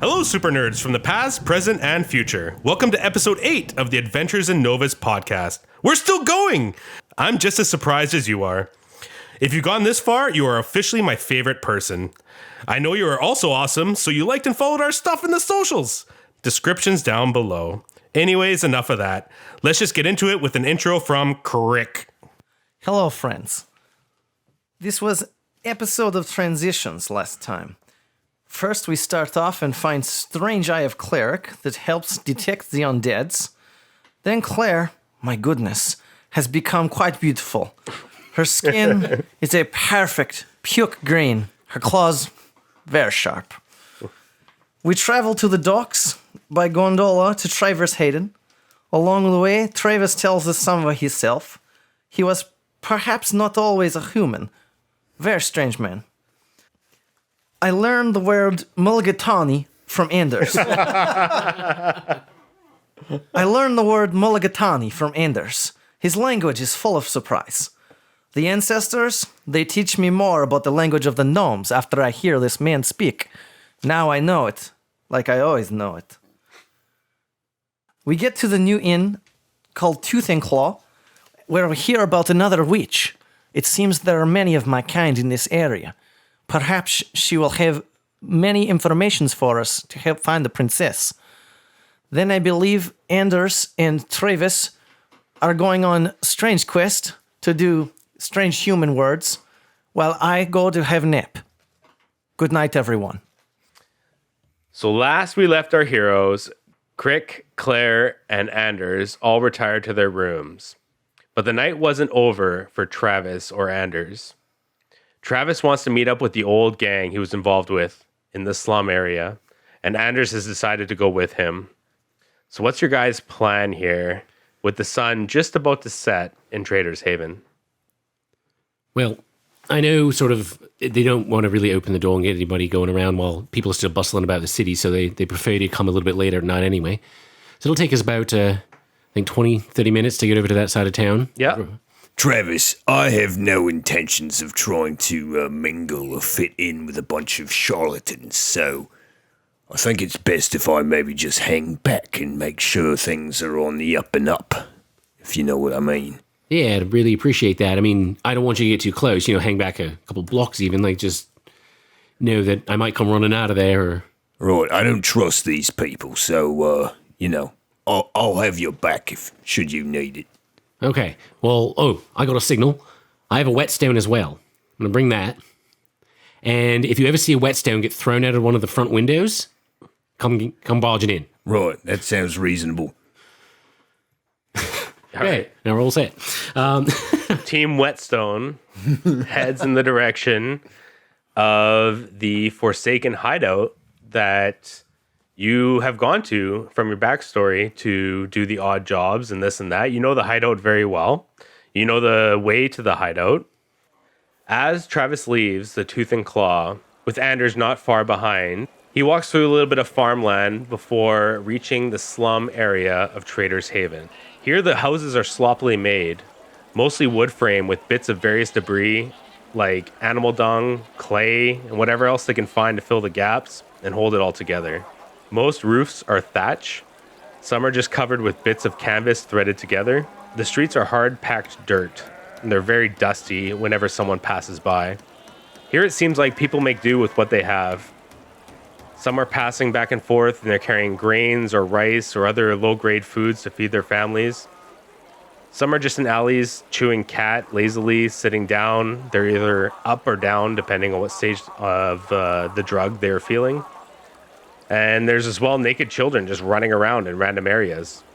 Hello, super nerds from the past, present, and future. Welcome to episode 8 of the Adventures in Novus podcast. We're still going! I'm just as surprised as you are. If you've gone this far, you are officially my favorite person. I know you are also awesome, so you liked and followed our stuff in the socials. Descriptions down below. Anyways, enough of that. Let's just get into it with an intro from K'rrick. Hello, friends. This was episode of transitions last time. First, we start off and find strange eye of K'rrick that helps detect the undeads. Then Claire, my goodness, has become quite beautiful. Her skin is a perfect puke green. Her claws, very sharp. We travel to the docks by gondola to Travis Hayden. Along the way, Travis tells us some of himself. He was perhaps not always a human. Very strange man. I learned the word mulligatawny from Anders. I learned the word mulligatawny from Anders. His language is full of surprise. The ancestors, they teach me more about the language of the gnomes after I hear this man speak. Now I know it, like I always know it. We get to the new inn called Tooth and Claw, where we hear about another witch. It seems there are many of my kind in this area. Perhaps she will have many informations for us to help find the princess. Then I believe Anders and Travis are going on strange quest to do strange human words, while I go to have a nap. Good night, everyone. So last we left our heroes, K'rrick, Claire, and Anders all retired to their rooms. But the night wasn't over for Travis or Anders. Travis wants to meet up with the old gang he was involved with in the slum area, and Anders has decided to go with him. So what's your guys' plan here with the sun just about to set in Trader's Haven? Well, I know sort of they don't want to really open the door and get anybody going around while people are still bustling about the city, so they prefer to come a little bit later at night anyway. So it'll take us about, I think, 20, 30 minutes to get over to that side of town. Yeah. Travis, I have no intentions of trying to mingle or fit in with a bunch of charlatans, so I think it's best if I maybe just hang back and make sure things are on the up and up, if you know what I mean. Yeah, I'd really appreciate that. I mean, I don't want you to get too close, hang back a couple blocks even, just know that I might come running out of there or... Right, I don't trust these people, so, I'll have your back should you need it. Okay, well, I got a signal. I have a whetstone as well. I'm going to bring that. And if you ever see a whetstone get thrown out of one of the front windows, come barging in. Right, that sounds reasonable. Okay, now we're all set. Team Whetstone heads in the direction of the Forsaken hideout that you have gone to from your backstory to do the odd jobs and this and that. You know the hideout very well. You know the way to the hideout. As Travis leaves the Tooth and Claw, with Anders not far behind, he walks through a little bit of farmland before reaching the slum area of Trader's Haven. Here the houses are sloppily made, mostly wood frame with bits of various debris like animal dung, clay, and whatever else they can find to fill the gaps and hold it all together. Most roofs are thatch. Some are just covered with bits of canvas threaded together. The streets are hard-packed dirt, and they're very dusty whenever someone passes by. Here it seems like people make do with what they have. Some are passing back and forth, and they're carrying grains or rice or other low-grade foods to feed their families. Some are just in alleys, chewing cat, lazily sitting down. They're either up or down, depending on what stage of the drug they're feeling. And there's as well naked children just running around in random areas.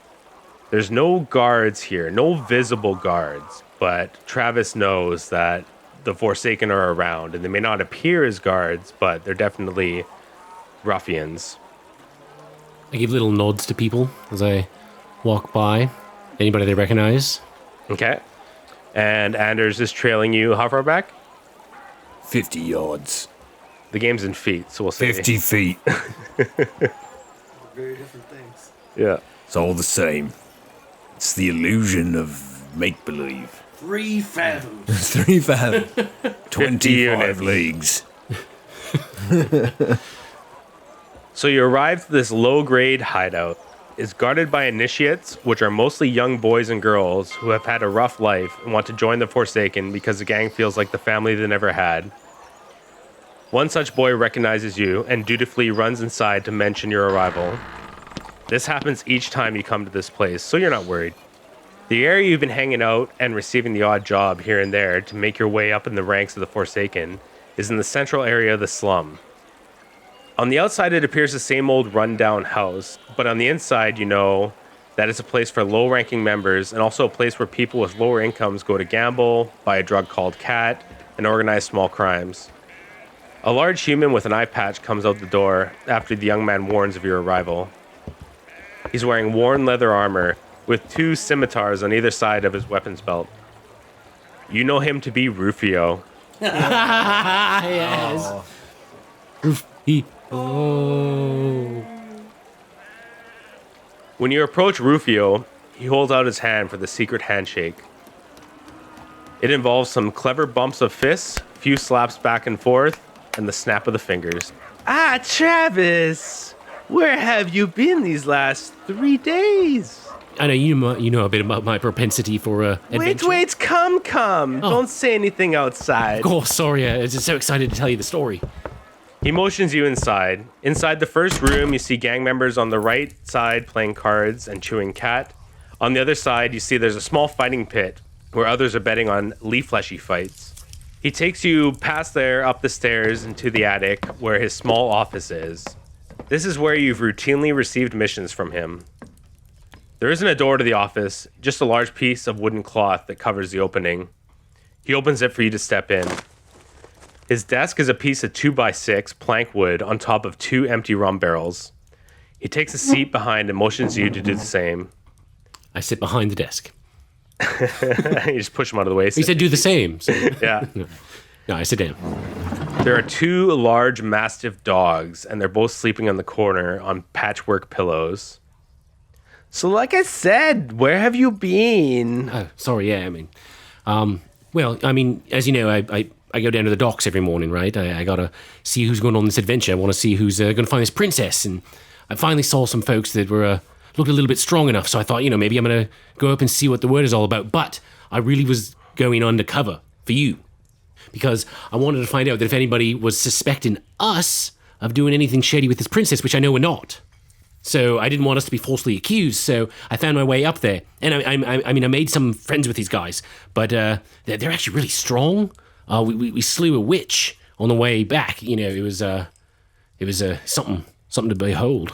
There's no guards here, no visible guards, but Travis knows that the Forsaken are around, and they may not appear as guards, but they're definitely ruffians. I give little nods to people as I walk by. Anybody they recognize? Okay. And Anders is trailing you how far back? 50 yards. The game's in feet, so we'll say 50 feet. Very different things. Yeah. It's all the same. It's the illusion of make-believe. 3 fathoms. 3 fathoms. 25 units. leagues. So you arrive to this low-grade hideout. It's guarded by initiates, which are mostly young boys and girls who have had a rough life and want to join the Forsaken because the gang feels like the family they never had. One such boy recognizes you and dutifully runs inside to mention your arrival. This happens each time you come to this place, so you're not worried. The area you've been hanging out and receiving the odd job here and there to make your way up in the ranks of the Forsaken is in the central area of the slum. On the outside, it appears the same old rundown house, but on the inside, you know that it's a place for low-ranking members and also a place where people with lower incomes go to gamble, buy a drug called cat, and organize small crimes. A large human with an eye patch comes out the door after the young man warns of your arrival. He's wearing worn leather armor with 2 scimitars on either side of his weapons belt. You know him to be Rufio. Yes. Oh. When you approach Rufio, he holds out his hand for the secret handshake. It involves some clever bumps of fists, a few slaps back and forth, and the snap of the fingers. Ah, Travis! Where have you been these last 3 days? I know you know a bit about my propensity for adventure. Wait, come. Oh. Don't say anything outside. Of course, sorry. I'm just so excited to tell you the story. He motions you inside. Inside the first room, you see gang members on the right side playing cards and chewing cat. On the other side, you see there's a small fighting pit where others are betting on leaf-fleshy fights. He takes you past there, up the stairs, into the attic where his small office is. This is where you've routinely received missions from him. There isn't a door to the office, just a large piece of wooden cloth that covers the opening. He opens it for you to step in. His desk is a piece of 2x6 plank wood on top of 2 empty rum barrels. He takes a seat behind and motions you to do the same. I sit behind the desk. You just push him out of the way. He said do the same. So. Yeah. No, I sit down. There are 2 large mastiff dogs, and they're both sleeping on the corner on patchwork pillows. So like I said, where have you been? Oh, sorry, yeah, well, as you know, I go down to the docks every morning, right? I gotta see who's going on this adventure. I want to see who's going to find this princess. And I finally saw some folks that were looked a little bit strong enough. So I thought, maybe I'm going to go up and see what the word is all about. But I really was going undercover for you because I wanted to find out that if anybody was suspecting us of doing anything shady with this princess, which I know we're not. So I didn't want us to be falsely accused. So I found my way up there. And I made some friends with these guys. But they're actually really strong. We slew a witch on the way back. It was something to behold.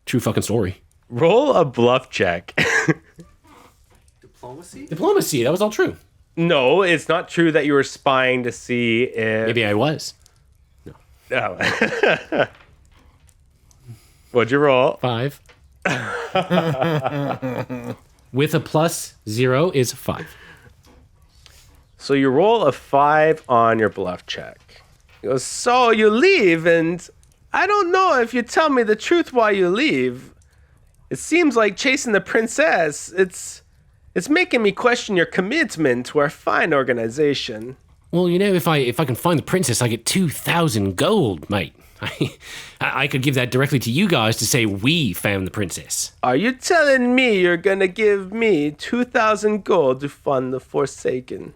True fucking story. Roll a bluff check. Diplomacy. That was all true. No, it's not true that you were spying to see if... Maybe I was. No. Oh. What'd you roll? 5. With a +0 is 5. So you roll a 5 on your bluff check. He goes, so you leave, and I don't know if you tell me the truth why you leave. It seems like chasing the princess. It's making me question your commitment to our fine organization. Well, if I can find the princess, I get 2,000 gold, mate. I could give that directly to you guys to say we found the princess. Are you telling me you're gonna give me 2,000 gold to fund the Forsaken?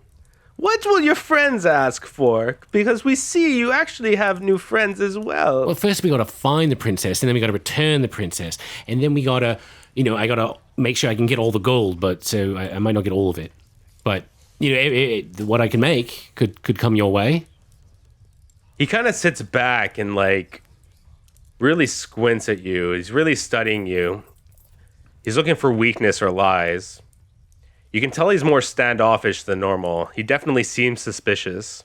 What will your friends ask for? Because we see you actually have new friends as well. Well, first we gotta find the princess, and then we gotta return the princess, and then we gotta, I gotta make sure I can get all the gold. But so I might not get all of it, but what I can make could come your way. He kind of sits back and really squints at you. He's really studying you. He's looking for weakness or lies. You can tell he's more standoffish than normal. He definitely seems suspicious.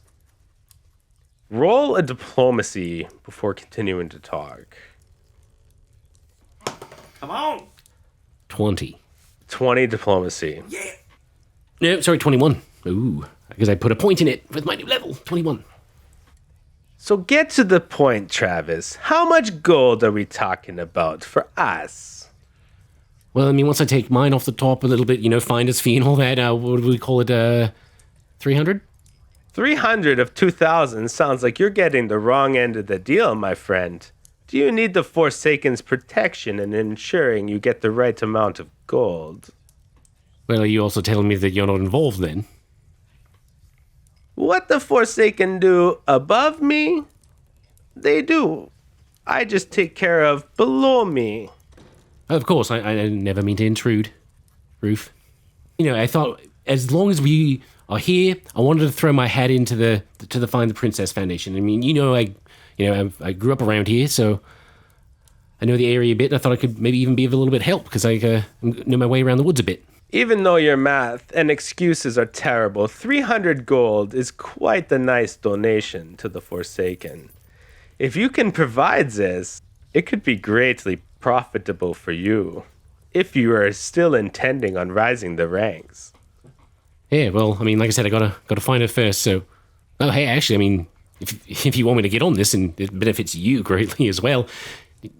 Roll a diplomacy before continuing to talk. Come on. 20. 20 diplomacy. Yeah. No, sorry, 21. Ooh, because I put a point in it with my new level. 21. So get to the point, Travis. How much gold are we talking about for us? Well, once I take mine off the top a little bit, finder's fee and all that, what do we call it, 300? 300 of 2,000 sounds like you're getting the wrong end of the deal, my friend. Do you need the Forsaken's protection in ensuring you get the right amount of gold? Well, are you also telling me that you're not involved then? What the Forsaken do above me, they do. I just take care of below me. Of course, I never mean to intrude, Ruth. I thought as long as we are here, I wanted to throw my hat into the Find the Princess Foundation. I mean, I grew up around here, so I know the area a bit, and I thought I could maybe even be of a little bit of help, because I know my way around the woods a bit. Even though your math and excuses are terrible, 300 gold is quite the nice donation to the Forsaken. If you can provide this, it could be greatly profitable for you, if you are still intending on rising the ranks. Yeah, well, I mean, like I said, I gotta find it first, so... Oh, hey, actually, I mean, if you want me to get on this, and it benefits you greatly as well,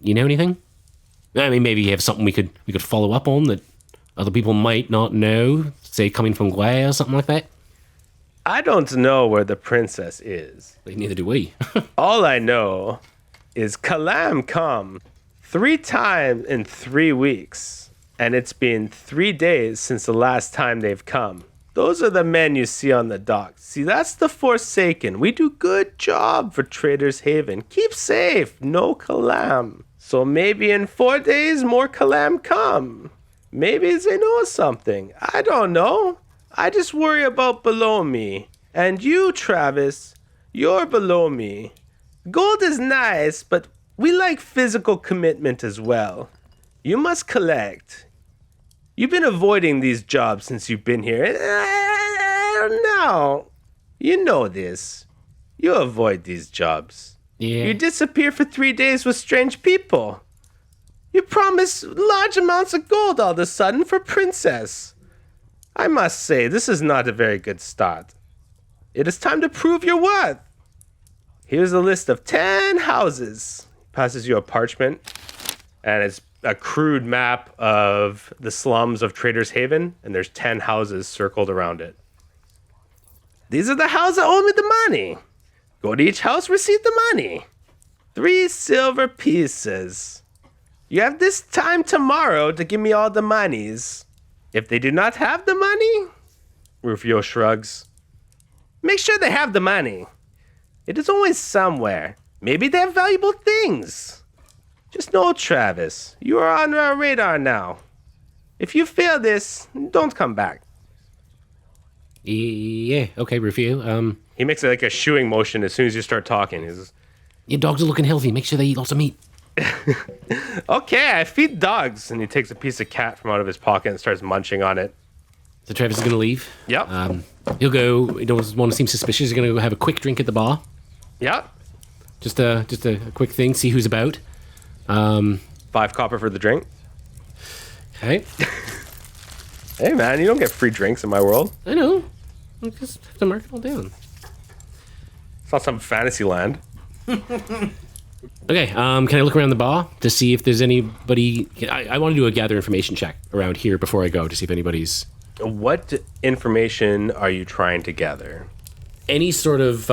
you know anything? I mean, maybe you have something we could follow up on that other people might not know, say coming from Gway or something like that? I don't know where the princess is. Neither do we. All I know is Kalam come 3 times in 3 weeks, and it's been 3 days since the last time they've come. Those are the men you see on the docks. See, that's the Forsaken. We do good job for Trader's Haven. Keep safe, no Kalam. So maybe in 4 days more Kalam come. Maybe they know something. I don't know. I just worry about below me. And you, Travis, you're below me. Gold is nice, but we like physical commitment as well. You must collect. You've been avoiding these jobs since you've been here. I don't know. You know this. You avoid these jobs. Yeah. You disappear for 3 days with strange people. You promise large amounts of gold all of a sudden for Princess. I must say, this is not a very good start. It is time to prove your worth. Here's a list of 10 houses. Passes you a parchment, and it's a crude map of the slums of Trader's Haven, and there's 10 houses circled around it. These are the houses that owe me the money. Go to each house, receive the money. 3 silver pieces. You have this time tomorrow to give me all the monies. If they do not have the money, Rufio shrugs. Make sure they have the money. It is always somewhere. Maybe they have valuable things. Just know, Travis, you are on our radar now. If you fail this, don't come back. Yeah, okay, Rufio. He makes like a shooing motion as soon as you start talking. He's, Your dogs are looking healthy. Make sure they eat lots of meat. okay, I feed dogs. And he takes a piece of cat from out of his pocket and starts munching on it. So Travis is going to leave. Yep. He'll go, he doesn't want to seem suspicious. He's going to go have a quick drink at the bar. Yep. Just a quick thing, see who's about. 5 copper for the drink. Okay. Hey, man, you don't get free drinks in my world. I know. I just have to mark it all down. It's not some fantasy land. Okay, can I look around the bar to see if there's anybody... I want to do a gather information check around here before I go to see if anybody's... What information are you trying to gather? Any sort of...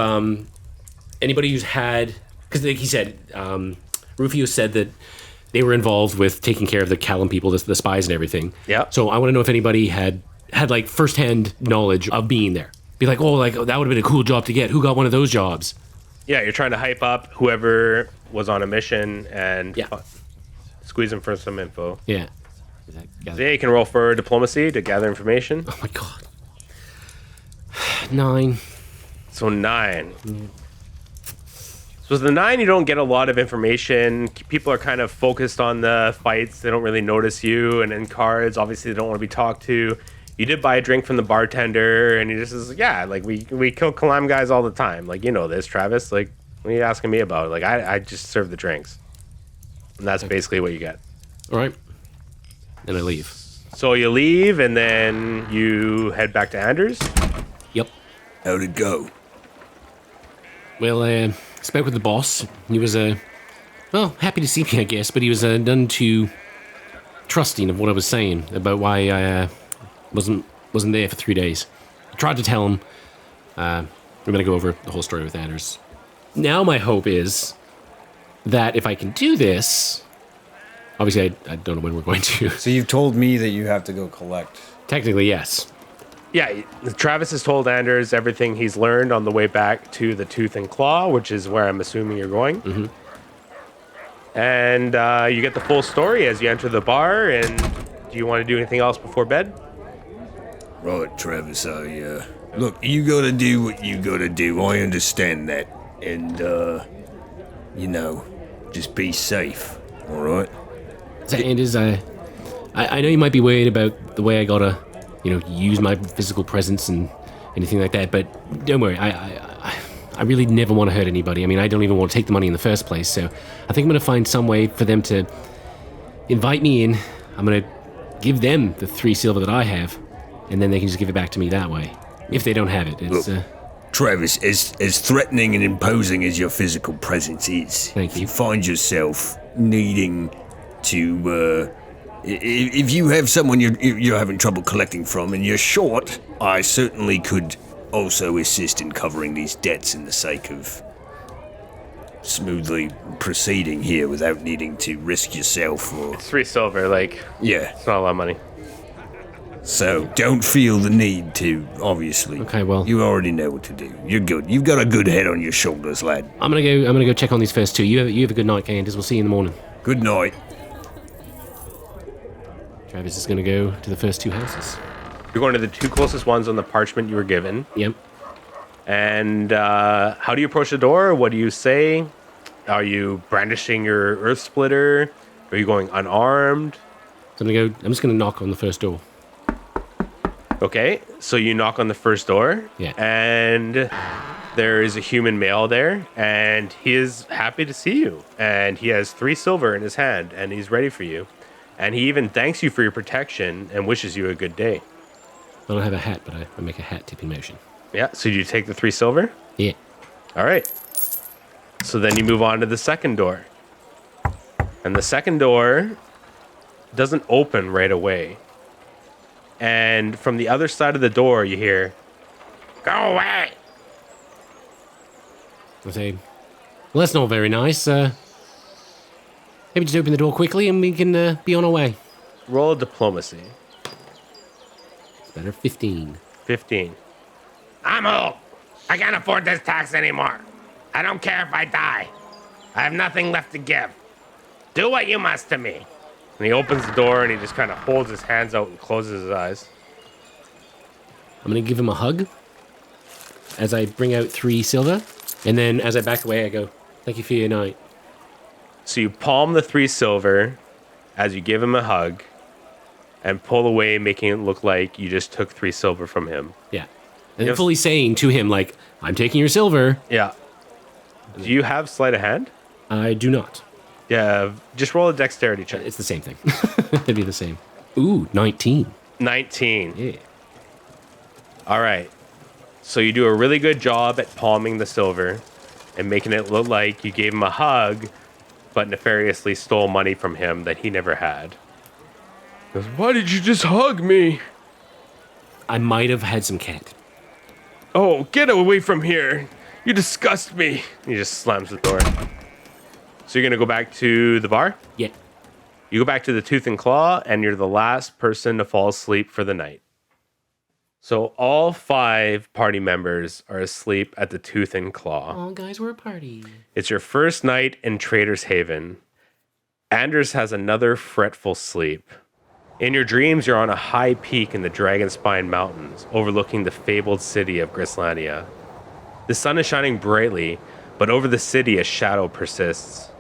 anybody who's had... Because like he said, Rufio said that they were involved with taking care of the Callum people, the spies and everything. Yeah. So I want to know if anybody had like firsthand knowledge of being there. Be like, oh, like that would have been a cool job to get. Who got one of those jobs? Yeah, you're trying to hype up whoever was on a mission and squeeze them for some info. Yeah. So yeah, you can roll for diplomacy to gather information. Oh my god. 9. So 9. So with the 9, you don't get a lot of information. People are kind of focused on the fights. They don't really notice you. And in cards, obviously, they don't want to be talked to. You did buy a drink from the bartender, and he just is, yeah, like, we kill Kalam guys all the time. Like, you know this, Travis. Like, what are you asking me about? Like, I just serve the drinks. And that's basically what you get. All right. And I leave. So you leave, and then you head back to Anders. Yep. How'd it go? Well, spoke with the boss. He was, well, happy to see me, I guess, but he was none too trusting of what I was saying about why I wasn't there for 3 days. I tried to tell him. We're going to go over the whole story with Anders. Now my hope is that if I can do this, obviously I don't know when we're going to. So you've told me that you have to go collect. Technically, yes. Yeah, Travis has told Anders everything he's learned on the way back to the Tooth and Claw, which is where I'm assuming you're going. Mm-hmm. And you get the full story as you enter the bar. And do you want to do anything else before bed? Right, Travis, look, you gotta do what you gotta do. I understand that. And, just be safe, alright? So, Anders, I know you might be worried about the way I gotta, use my physical presence and anything like that, but don't worry, I really never want to hurt anybody. I mean, I don't even want to take the money in the first place, so I think I'm gonna find some way for them to invite me in. I'm gonna give them the 3 silver that I have, and then they can just give it back to me that way. If they don't have it, it's... Travis, as threatening and imposing as your physical presence is, Thank you. if you find yourself needing to, if you have someone you're having trouble collecting from and you're short, I certainly could also assist in covering these debts in the sake of smoothly proceeding here without needing to risk yourself or... It's 3 silver, Yeah, it's not a lot of money. so don't feel the need to, obviously. Okay, well... You already know what to do. You're good. You've got a good head on your shoulders, lad. I'm gonna go check on these first 2. You have a good night, Anders. We'll see you in the morning. Good night. Travis is gonna go to the first 2 houses. You're going to the 2 closest ones on the parchment you were given. Yep. And how do you approach the door? What do you say? Are you brandishing your earth splitter? Are you going unarmed? So I'm just gonna knock on the first door. Okay, so you knock on the first door. Yeah. And there is a human male there, and he is happy to see you. And he has 3 silver in his hand, and he's ready for you. And he even thanks you for your protection and wishes you a good day. I don't have a hat, but I make a hat tipping motion. Yeah, so you take the 3 silver? Yeah. All right. So then you move on to the second door. And the second door doesn't open right away. And from the other side of the door, you hear, "Go away!" I say, well, that's not very nice. Maybe just open the door quickly and we can be on our way. Roll a diplomacy. It's better 15. 15. I'm old. I can't afford this tax anymore. I don't care if I die. I have nothing left to give. Do what you must to me. And he opens the door and he just kind of holds his hands out and closes his eyes. I'm going to give him a hug as I bring out 3 silver. And then as I back away, I go, thank you for your night. So you palm the 3 silver as you give him a hug and pull away, making it look like you just took 3 silver from him. Yeah. And Yes. fully saying to him, like, I'm taking your silver. Yeah. Do you have sleight of hand? I do not. Yeah, just roll a dexterity check. It's the same thing. It'd be the same. Ooh, 19. 19. Yeah. All right. So you do a really good job at palming the silver and making it look like you gave him a hug, but nefariously stole money from him that he never had. He goes, "Why did you just hug me?" I might have had some cat. "Oh, get away from here. You disgust me." He just slams the door. So you're going to go back to the bar? Yeah. You go back to the Tooth and Claw, and you're the last person to fall asleep for the night. So all 5 party members are asleep at the Tooth and Claw. Oh, guys, we're a party. It's your first night in Trader's Haven. Anders has another fretful sleep. In your dreams, you're on a high peak in the Dragonspine Mountains, overlooking the fabled city of Grislandia. The sun is shining brightly, but over the city a shadow persists.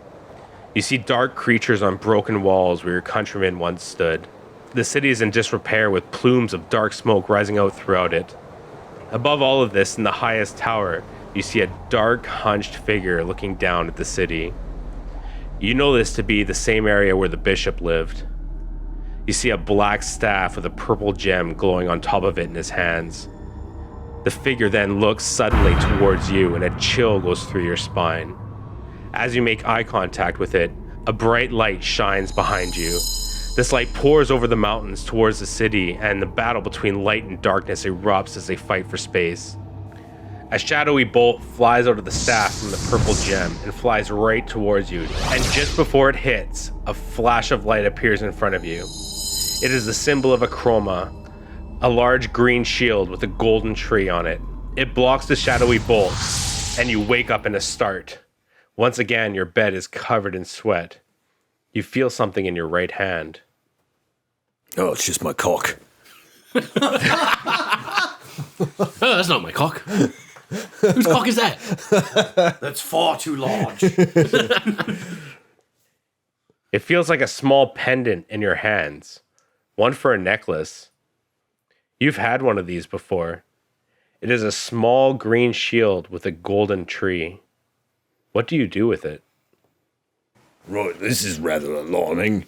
You see dark creatures on broken walls where your countrymen once stood. The city is in disrepair with plumes of dark smoke rising out throughout it. Above all of this, in the highest tower, you see a dark, hunched figure looking down at the city. You know this to be the same area where the bishop lived. You see a black staff with a purple gem glowing on top of it in his hands. The figure then looks suddenly towards you and a chill goes through your spine. As you make eye contact with it, a bright light shines behind you. This light pours over the mountains towards the city, and the battle between light and darkness erupts as they fight for space. A shadowy bolt flies out of the staff from the purple gem and flies right towards you. And just before it hits, a flash of light appears in front of you. It is the symbol of a chroma, a large green shield with a golden tree on it. It blocks the shadowy bolt, and you wake up in a start. Once again, your bed is covered in sweat. You feel something in your right hand. Oh, it's just my cock. Oh, that's not my cock. Whose cock is that? That's far too large. It feels like a small pendant in your hands, one for a necklace. You've had one of these before. It is a small green shield with a golden tree. What do you do with it? Right, this is rather alarming.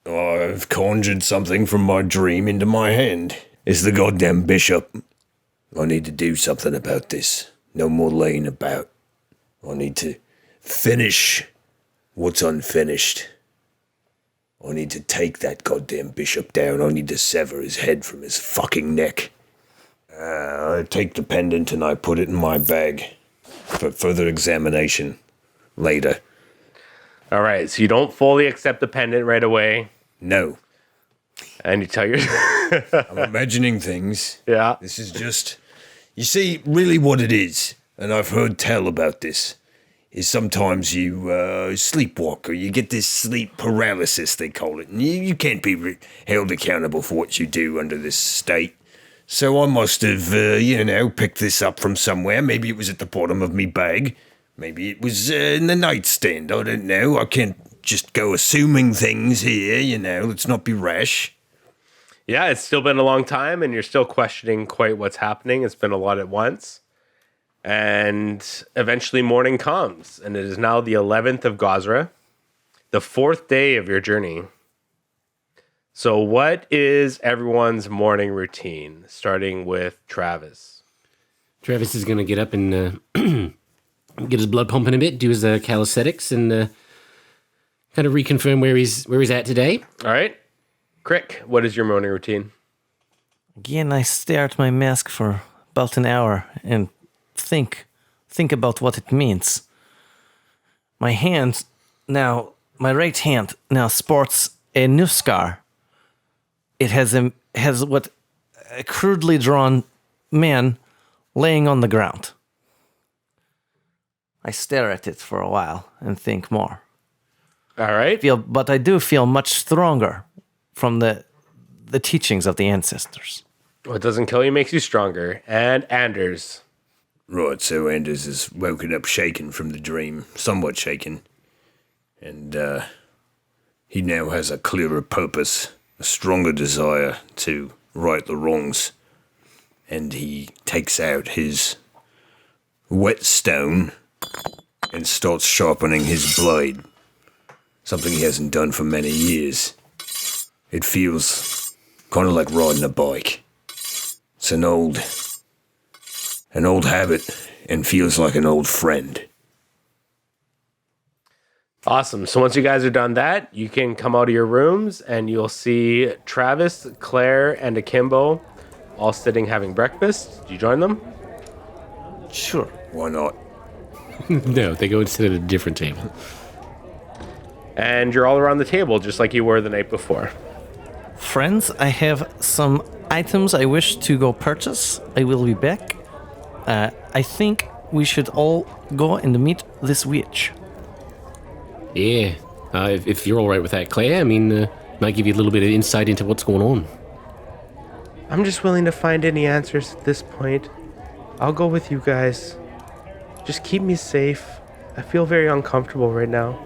I've conjured something from my dream into my hand. It's the goddamn bishop. I need to do something about this. No more laying about. I need to finish what's unfinished. I need to take that goddamn bishop down. I need to sever his head from his fucking neck. I take the pendant and I put it in my bag for further examination later. All right, so you don't fully accept the pendant right away, No, and you tell your... I'm imagining things. Yeah. This is just... You see, really what it is, and I've heard tell about this, is sometimes you sleepwalk, or you get this sleep paralysis, they call it, and you can't be held accountable for what you do under this state. So I must have, picked this up from somewhere. Maybe it was at the bottom of me bag. Maybe it was in the nightstand. I don't know. I can't just go assuming things here, Let's not be rash. Yeah, it's still been a long time, and you're still questioning quite what's happening. It's been a lot at once. And eventually morning comes, and it is now the 11th of Gosra, the 4th day of your journey. So what is everyone's morning routine, starting with Travis? Travis is going to get up and get his blood pumping a bit, do his calisthenics, and kind of reconfirm where he's at today. All right. K'rrick, what is your morning routine? Again, I stare at my mask for about an hour and think about what it means. My right hand now sports a new scar. It has what a crudely drawn man laying on the ground. I stare at it for a while and think more. All right. But I do feel much stronger from the teachings of the ancestors. What doesn't kill you makes you stronger. And Anders. Right, so Anders is woken up shaken from the dream, somewhat shaken. And he now has a clearer purpose, a stronger desire to right the wrongs. And he takes out his whetstone and starts sharpening his blade. Something he hasn't done for many years. It feels kind of like riding a bike. It's an old habit and feels like an old friend. Awesome. So once you guys are done that, you can come out of your rooms and you'll see Travis, Claire, and Akimbo all sitting having breakfast. Do you join them? Sure. Why not? No, they go and sit at a different table. And you're all around the table just like you were the night before. Friends, I have some items I wish to go purchase. I will be back. I think we should all go and meet this witch. Yeah, if you're all right with that, Claire, I mean, might give you a little bit of insight into what's going on. I'm just willing to find any answers at this point. I'll go with you guys. Just keep me safe. I feel very uncomfortable right now.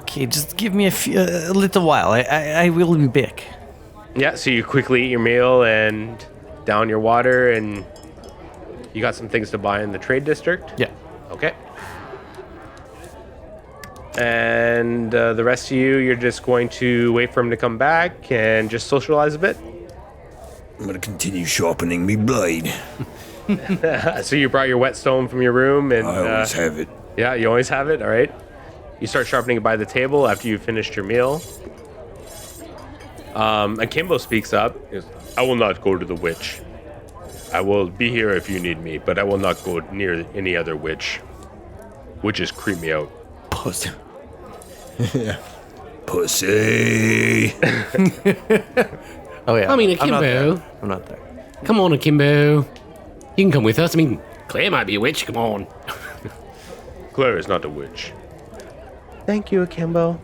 Okay, just give me a little while. I will be back. Yeah, so you quickly eat your meal and down your water, and you got some things to buy in the trade district? Yeah. Okay. And the rest of you're just going to wait for him to come back and just socialize a bit? I'm going to continue sharpening me blade. So you brought your whetstone from your room, and I always have it. Yeah, you always have it. All right. You start sharpening it by the table after you've finished your meal. Akimbo speaks up. He goes, I will not go to the witch. I will be here if you need me, but I will not go near any other witch. Witches creep me out. Pussy. Pussy. Oh yeah. I mean, I'm not there. Akimbo. I'm not there. Come on, Akimbo. You can come with us. I mean, Claire might be a witch. Come on. Claire is not a witch. Thank you, Akimbo.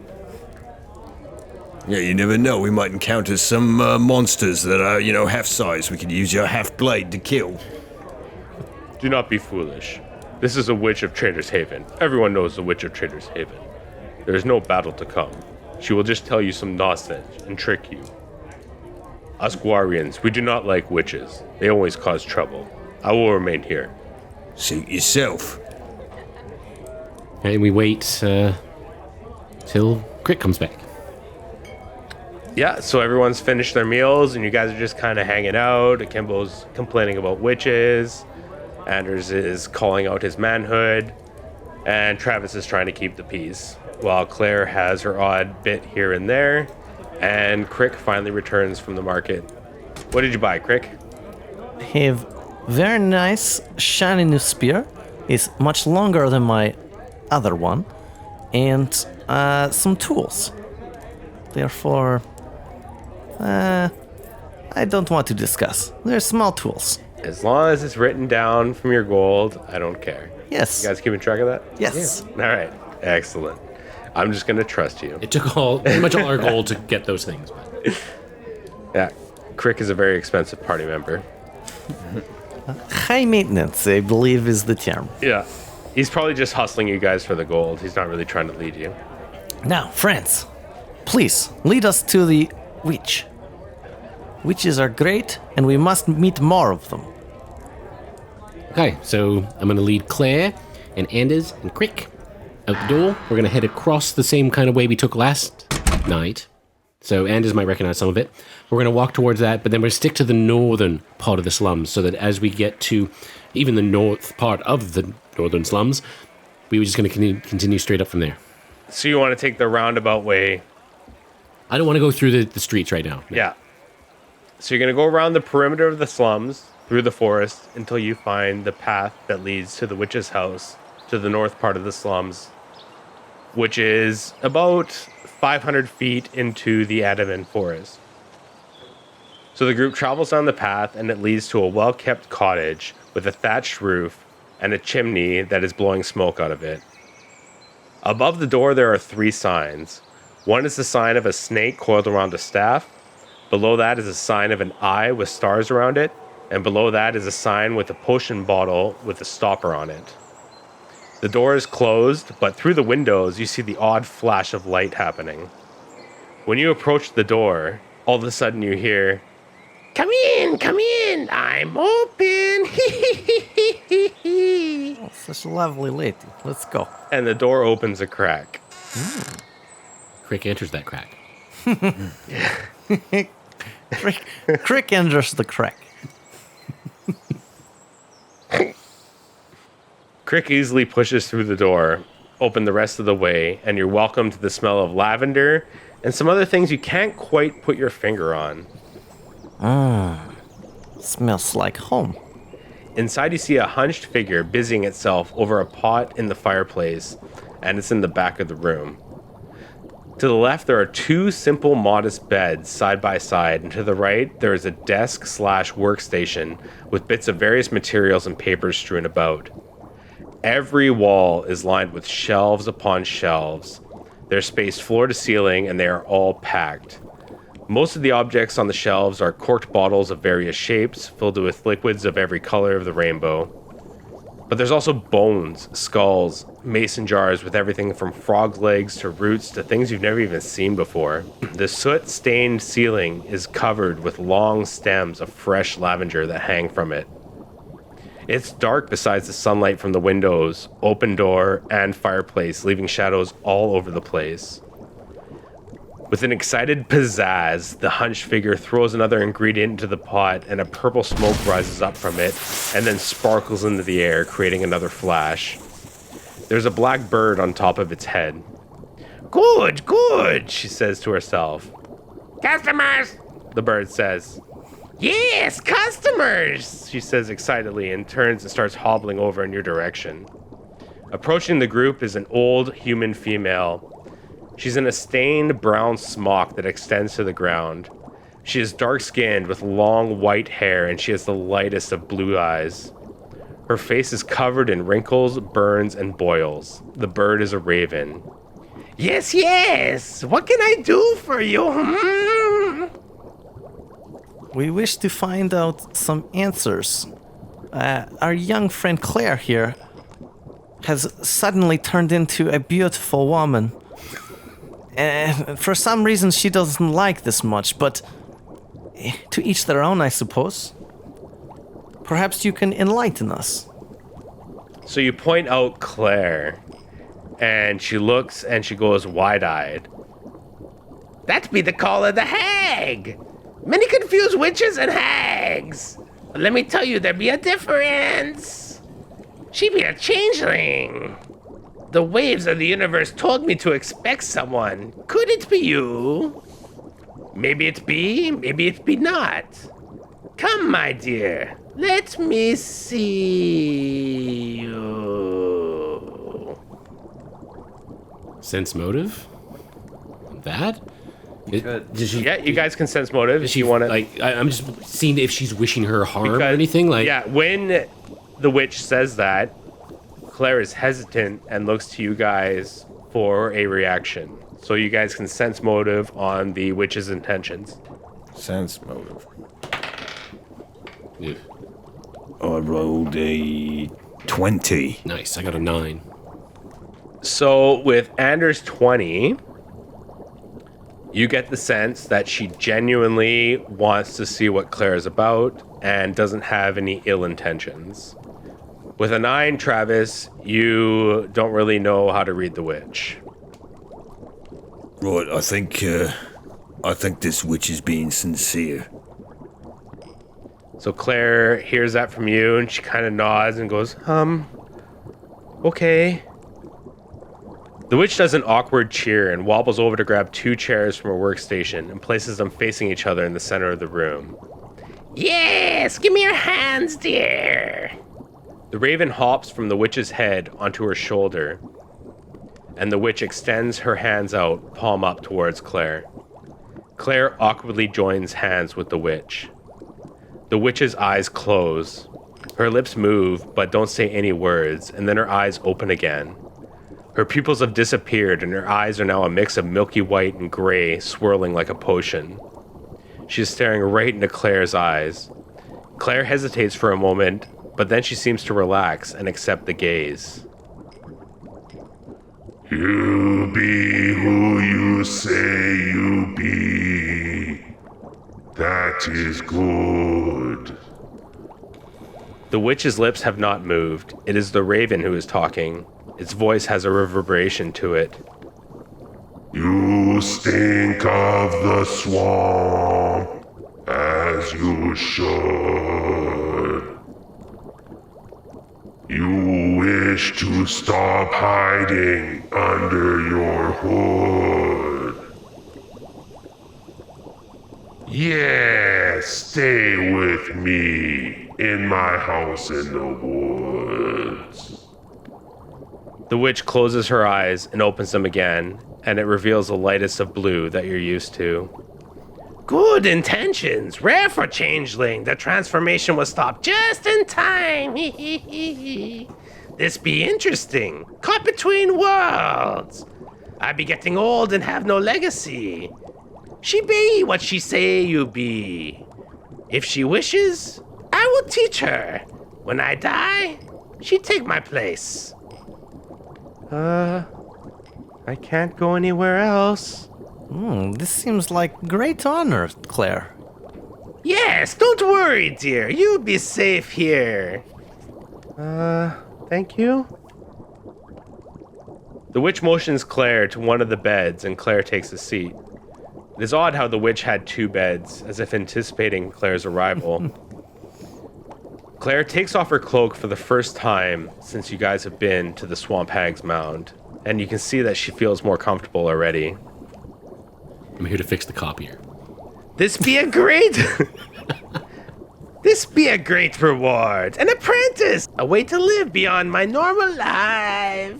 Yeah, you never know. We might encounter some monsters that are, half size. We could use your half blade to kill. Do not be foolish. This is a witch of Trader's Haven. Everyone knows the witch of Trader's Haven. There is no battle to come. She will just tell you some nonsense and trick you. Us Guarians, we do not like witches. They always cause trouble. I will remain here. Suit yourself. And we wait till K'rrick comes back. Yeah, so everyone's finished their meals and you guys are just kind of hanging out. Akimbo's complaining about witches. Anders is calling out his manhood. And Travis is trying to keep the peace. While Claire has her odd bit here and there. And K'rrick finally returns from the market. What did you buy, K'rrick? Have very nice shiny new spear. It's much longer than my other one. And some tools. Therefore, I don't want to discuss. They're small tools. As long as it's written down from your gold, I don't care. Yes. You guys keeping track of that? Yes. All right. Excellent. I'm just going to trust you. It took pretty much all our gold to get those things. But. Yeah. K'rrick is a very expensive party member. High maintenance, I believe, is the term. Yeah. He's probably just hustling you guys for the gold. He's not really trying to lead you. Now, friends, please lead us to the witch. Witches are great, and we must meet more of them. Okay, so I'm going to lead Claire and Anders and K'rrick out the door. We're going to head across the same kind of way we took last night. So Anders might recognize some of it. We're going to walk towards that, but then we're going to stick to the northern part of the slums so that as we get to even the north part of the northern slums, we were just going to continue straight up from there. So you want to take the roundabout way? I don't want to go through the streets right now. No. Yeah. So you're going to go around the perimeter of the slums, through the forest, until you find the path that leads to the witch's house, to the north part of the slums, which is about 500 feet into the Adaman forest. So the group travels down the path, and it leads to a well-kept cottage with a thatched roof and a chimney that is blowing smoke out of it. Above the door, there are 3 signs. One is the sign of a snake coiled around a staff. Below that is a sign of an eye with stars around it. And below that is a sign with a potion bottle with a stopper on it. The door is closed, but through the windows, you see the odd flash of light happening. When you approach the door, all of a sudden you hear, come in, I'm open. Oh, such a lovely lady. Let's go. And the door opens a crack. K'rrick enters that crack. K'rrick enters the crack. K'rrick easily pushes through the door, open the rest of the way, and you're welcome to the smell of lavender and some other things you can't quite put your finger on. Smells like home. Inside you see a hunched figure busying itself over a pot in the fireplace, and it's in the back of the room. To the left, there are 2 simple, modest beds side by side, and to the right, there is a desk/workstation with bits of various materials and papers strewn about. Every wall is lined with shelves upon shelves. They're spaced floor to ceiling, and they are all packed. Most of the objects on the shelves are corked bottles of various shapes, filled with liquids of every color of the rainbow. But there's also bones, skulls, mason jars with everything from frog legs to roots to things you've never even seen before. The soot-stained ceiling is covered with long stems of fresh lavender that hang from it. It's dark besides the sunlight from the windows, open door, and fireplace, leaving shadows all over the place. With an excited pizzazz, the hunched figure throws another ingredient into the pot, and a purple smoke rises up from it, and then sparkles into the air, creating another flash. There's a black bird on top of its head. Good, she says to herself. Customers, the bird says. Yes, customers, she says excitedly and turns and starts hobbling over in your direction. Approaching the group is an old human female. She's in a stained brown smock that extends to the ground. She is dark-skinned with long white hair, and she has the lightest of blue eyes. Her face is covered in wrinkles, burns, and boils. The bird is a raven. Yes, yes! What can I do for you? We wish to find out some answers. Our young friend Claire here has suddenly turned into a beautiful woman. And for some reason she doesn't like this much, but to each their own, I suppose. Perhaps you can enlighten us. So you point out Claire, and she looks and she goes wide-eyed. That be the call of the hag! Many confuse witches and hags. But let me tell you, there be a difference. She be a changeling. The waves of the universe told me to expect someone. Could it be you? Maybe it be, maybe it be not. Come, my dear. Let me see you. Sense motive? That? Does she? Yeah, you guys can sense motive Does if she you want to. I'm just seeing if she's wishing her harm or anything. Like, yeah, when the witch says that, Claire is hesitant and looks to you guys for a reaction. So you guys can sense motive on the witch's intentions. Sense motive. yeah. I rolled a 20. Nice. I got a 9. So with Anders 20, you get the sense that she genuinely wants to see what Claire is about and doesn't have any ill intentions. With a 9, Travis, you don't really know how to read the witch. Right, I think this witch is being sincere. So Claire hears that from you and she kind of nods and goes, okay. The witch does an awkward cheer and wobbles over to grab 2 chairs from her workstation and places them facing each other in the center of the room. Yes, give me your hands, dear. The raven hops from the witch's head onto her shoulder, and the witch extends her hands out, palm up towards Claire. Claire awkwardly joins hands with the witch. The witch's eyes close. Her lips move, but don't say any words, and then her eyes open again. Her pupils have disappeared, and her eyes are now a mix of milky white and gray, swirling like a potion. She is staring right into Claire's eyes. Claire hesitates for a moment, but then she seems to relax and accept the gaze. You be who you say you be. That is good. The witch's lips have not moved. It is the raven who is talking. Its voice has a reverberation to it. You stink of the swamp, as you should. You wish to stop hiding under your hood. Yes, stay with me in my house in the woods. The witch closes her eyes and opens them again, and it reveals the lightest of blue that you're used to. Good intentions, rare for changeling. The transformation was stopped just in time. This be interesting. Caught between worlds. I be getting old and have no legacy. She be what she say you be. If she wishes, I will teach her. When I die, she take my place. I can't go anywhere else. This seems like great honor, Claire. Yes, don't worry, dear. You'll be safe here. Thank you. The witch motions Claire to one of the beds, and Claire takes a seat. It is odd how the witch had 2 beds, as if anticipating Claire's arrival. Claire takes off her cloak for the first time since you guys have been to the Swamp Hag's Mound, and you can see that she feels more comfortable already. I'm here to fix the copier. This be a great... This be a great reward. An apprentice, a way to live beyond my normal life.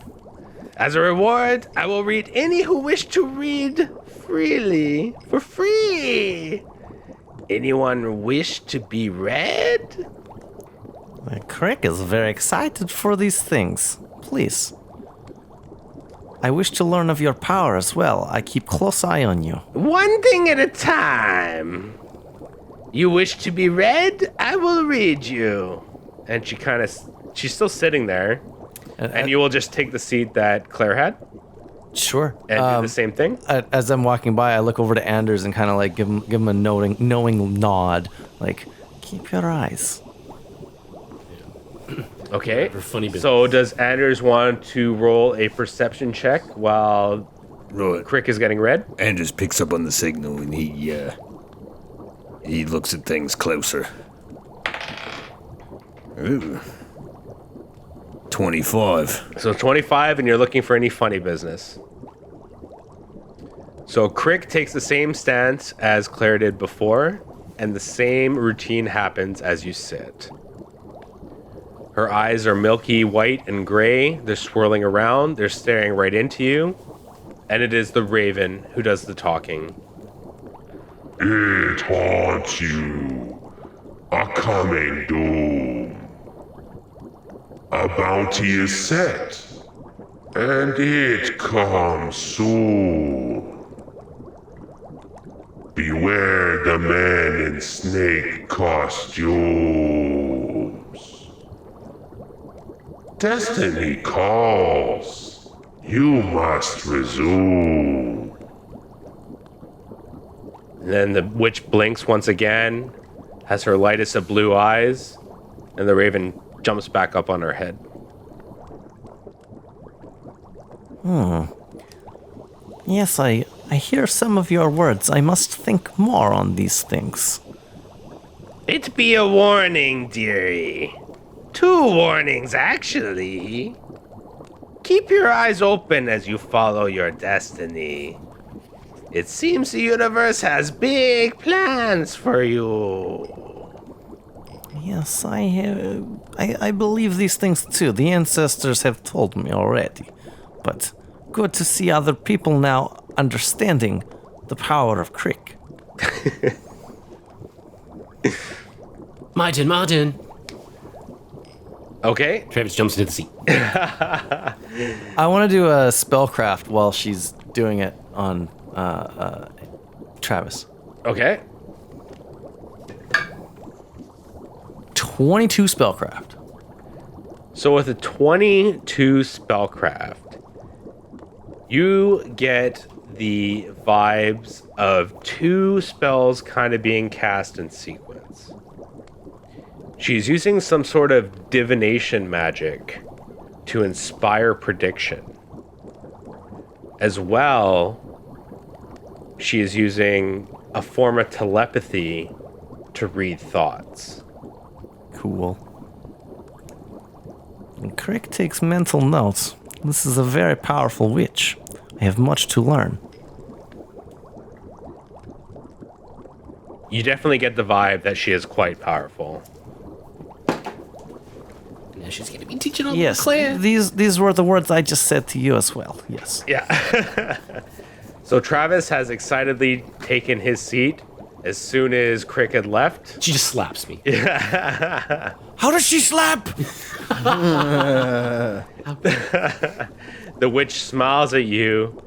As a reward, I will read any who wish to read freely for free. Anyone wish to be read? K'rrick is very excited for these things. Please. I wish to learn of your power as well. I keep close eye on you. One thing at a time. You wish to be read? I will read you. And she's still sitting there. And you will just take the seat that Claire had Sure. and do the same thing? As I'm walking by, I look over to Anders and kind of like give him a knowing nod. Like, keep your eyes. Okay. Funny business. So does Anders want to roll a perception check while Right. K'rrick is getting read? Anders picks up on the signal and he looks at things closer. Ooh. 25. So 25, and you're looking for any funny business. So K'rrick takes the same stance as Claire did before, and the same routine happens as you sit. Her eyes are milky white and gray. They're swirling around. They're staring right into you. And it is the raven who does the talking. It haunts you. A coming doom. A bounty is set, and it comes soon. Beware the man in snake costumes. Destiny calls. You must resume. And then the witch blinks once again, has her lightest of blue eyes, and the raven jumps back up on her head. Yes, I hear some of your words. I must think more on these things. It be a warning, dearie. 2 warnings, actually. Keep your eyes open as you follow your destiny. It seems the universe has big plans for you. Yes, I believe these things too. The ancestors have told me already. But good to see other people now understanding the power of K'rrick. Martin. Okay. Travis jumps into the seat. I want to do a spellcraft while she's doing it on Travis. Okay. 22 spellcraft. So with a 22 spellcraft, you get the vibes of 2 spells kind of being cast in sequence. She's using some sort of divination magic to inspire prediction. As well, she is using a form of telepathy to read thoughts. Cool. And K'rrick takes mental notes. This is a very powerful witch. I have much to learn. You definitely get the vibe that she is quite powerful. Now she's going to be teaching all Yes, Claire. these were the words I just said to you as well. Yes. Yeah. So Travis has excitedly taken his seat as soon as K'rrick had left. She just slaps me. How does she slap? The witch smiles at you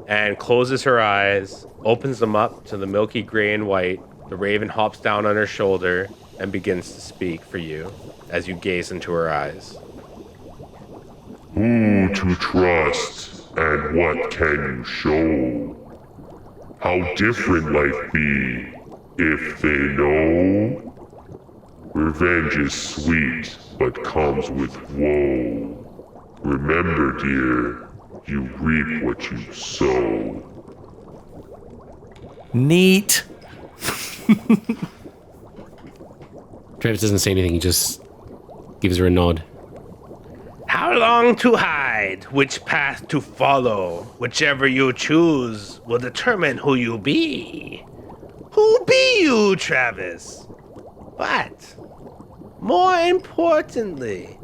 and closes her eyes, opens them up to the milky gray and white. The raven hops down on her shoulder and begins to speak for you as you gaze into her eyes. Who to trust and what can you show? How different life be if they know? Revenge is sweet, but comes with woe. Remember, dear, you reap what you sow. Neat. Travis doesn't say anything. He just gives her a nod. How long to hide? Which path to follow? Whichever you choose will determine who you be. Who be you, Travis? What? More importantly,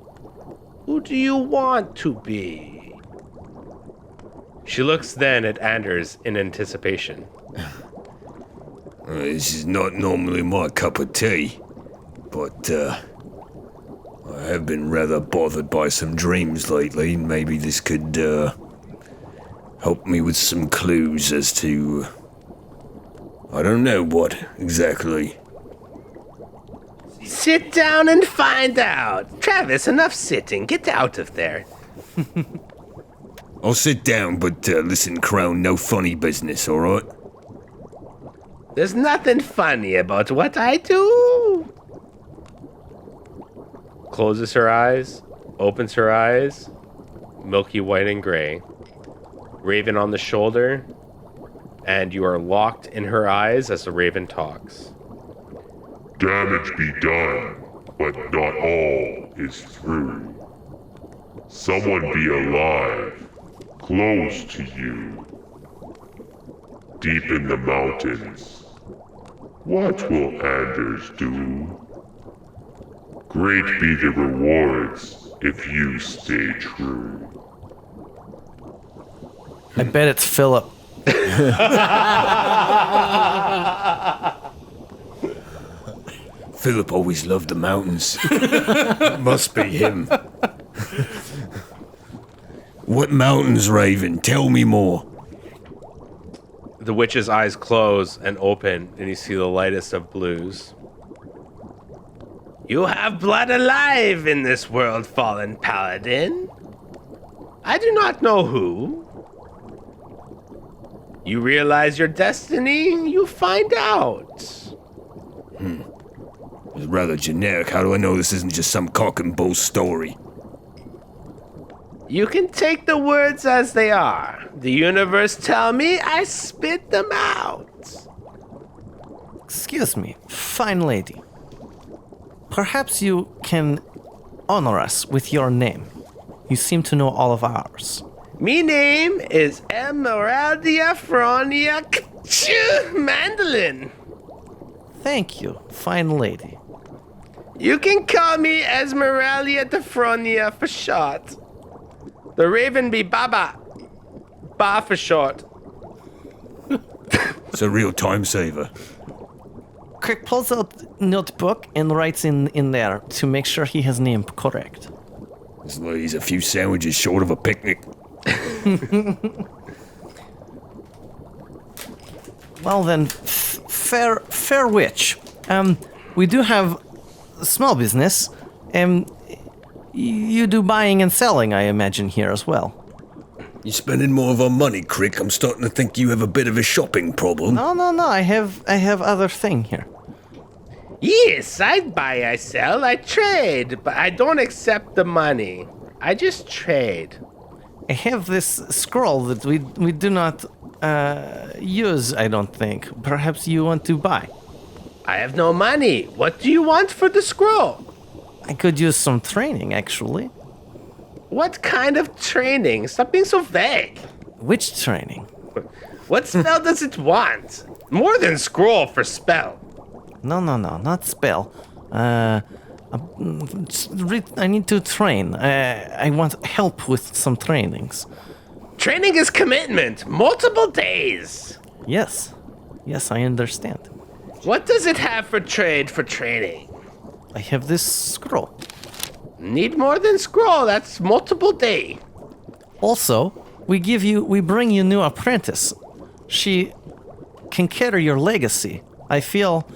who do you want to be? She looks then at Anders in anticipation. This is not normally my cup of tea, but I have been rather bothered by some dreams lately. Maybe this could help me with some clues as to... I don't know what exactly. Sit down and find out. Travis, enough sitting. Get out of there. I'll sit down, but listen, Crown, no funny business, alright? There's nothing funny about what I do. Closes her eyes, opens her eyes, milky white and gray. Raven on the shoulder, and you are locked in her eyes as the Raven talks. Damage be done, but not all is through. Someone be alive, close to you. Deep in the mountains. What will Anders do? Great be the rewards if you stay true. I bet it's Philip. Philip always loved the mountains. Must be him. What mountains, Raven? Tell me more. The witch's eyes close and open, and you see the lightest of blues. You have blood alive in this world, fallen paladin. I do not know who. You realize your destiny, you find out. It's rather generic. How do I know this isn't just some cock and bull story? You can take the words as they are. The universe tell me, I spit them out. Excuse me, fine lady. Perhaps you can honor us with your name. You seem to know all of ours. Me name is Emeraldia Fronia Mandolin. Thank you, fine lady. You can call me Esmeralda Defronia for short. The Raven be Baba. Ba for short. It's a real time saver. K'rrick pulls out notebook and writes in there to make sure he has name correct. It's like he's a few sandwiches short of a picnic. Well then, fair witch. We do have a small business. You do buying and selling, I imagine, here as well. You're spending more of our money, K'rrick. I'm starting to think you have a bit of a shopping problem. No. I have other thing here. Yes, I buy, I sell, I trade, but I don't accept the money. I just trade. I have this scroll that we do not use, I don't think. Perhaps you want to buy. I have no money. What do you want for the scroll? I could use some training, actually. What kind of training? Stop being so vague. Which training? What spell does it want? More than scroll for spell. No, not spell. I need to train. I want help with some trainings. Training is commitment. Multiple days. Yes, I understand. What does it have for trade for training? I have this scroll. Need more than scroll. That's multiple day. Also, we bring you new apprentice. She can carry your legacy. I feel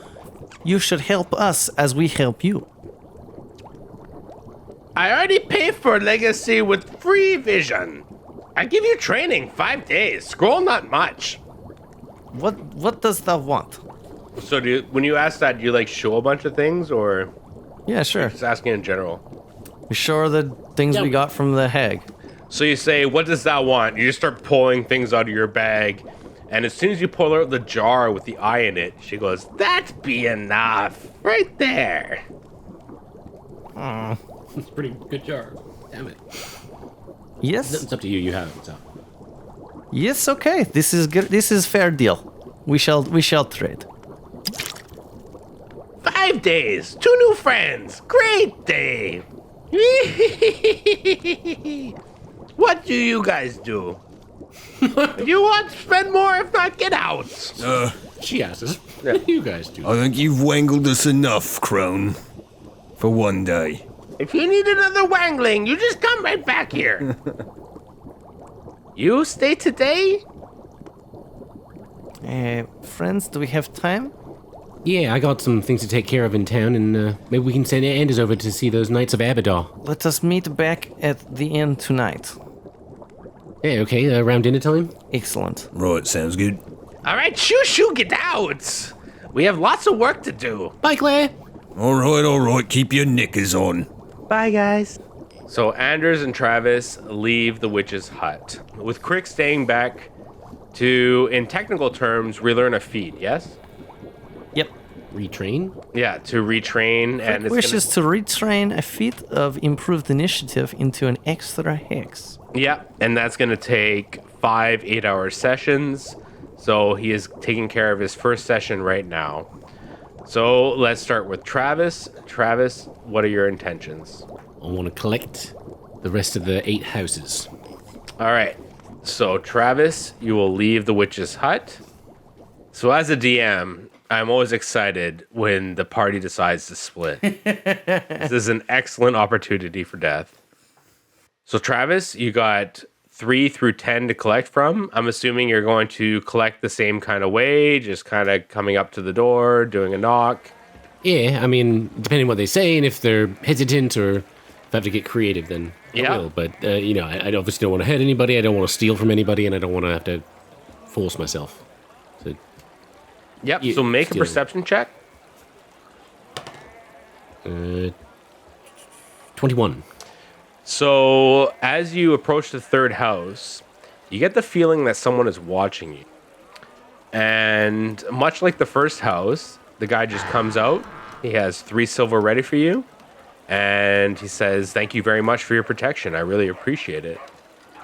you should help us as we help you. I already pay for legacy with free vision. I give you training 5 days. Scroll not much. What does that want? So when you ask that, do you like show a bunch of things or Yeah, sure. just asking in general? We sure the things we got from the hag. So you say, what does that want? You just start pulling things out of your bag. And as soon as you pull out the jar with the eye in it, she goes, that be enough. Right there. It's a pretty good jar. Damn it. Yes. It's up to you. You have it. So. Yes. Okay. This is good. This is fair deal. We shall trade. 5 days. 2 new friends. Great day. What do you guys do? If you want, spend more. If not, get out. She asked us. What do you guys do? I think you've wangled us enough, Crone. For one day. If you need another wangling, you just come right back here. You stay today? Friends, do we have time? Yeah, I got some things to take care of in town, and maybe we can send Anders over to see those Knights of Abadar. Let us meet back at the inn tonight. Yeah, okay, around dinner time? Excellent. Right, sounds good. All right, shoo, get out. We have lots of work to do. Bye, Claire! All right, keep your knickers on. Bye, guys. So Anders and Travis leave the witch's hut, with K'rrick staying back to, in technical terms, relearn a feat, yes? Yep. Retrain? Yeah, to retrain. And K'rrick wishes to retrain a feat of improved initiative into an extra hex. Yeah, and that's going to take 5 8-hour sessions. So he is taking care of his first session right now. So let's start with Travis. Travis, what are your intentions? I want to collect the rest of the 8 houses. All right. So Travis, you will leave the witch's hut. So as a DM, I'm always excited when the party decides to split. This is an excellent opportunity for death. So Travis, you got 3 through 10 to collect from. I'm assuming you're going to collect the same kind of way, just kind of coming up to the door, doing a knock. Yeah, I mean, depending on what they say, and if they're hesitant or if I have to get creative, then Yeah. I will. But, I obviously don't want to hurt anybody, I don't want to steal from anybody, and I don't want to have to force myself. So, Yep. You- So make a stealing. perception check. 21. So as you approach the 3rd house, you get the feeling that someone is watching you. And much like the first house, the guy just comes out. He has 3 silver ready for you. And he says, "Thank you very much for your protection. I really appreciate it."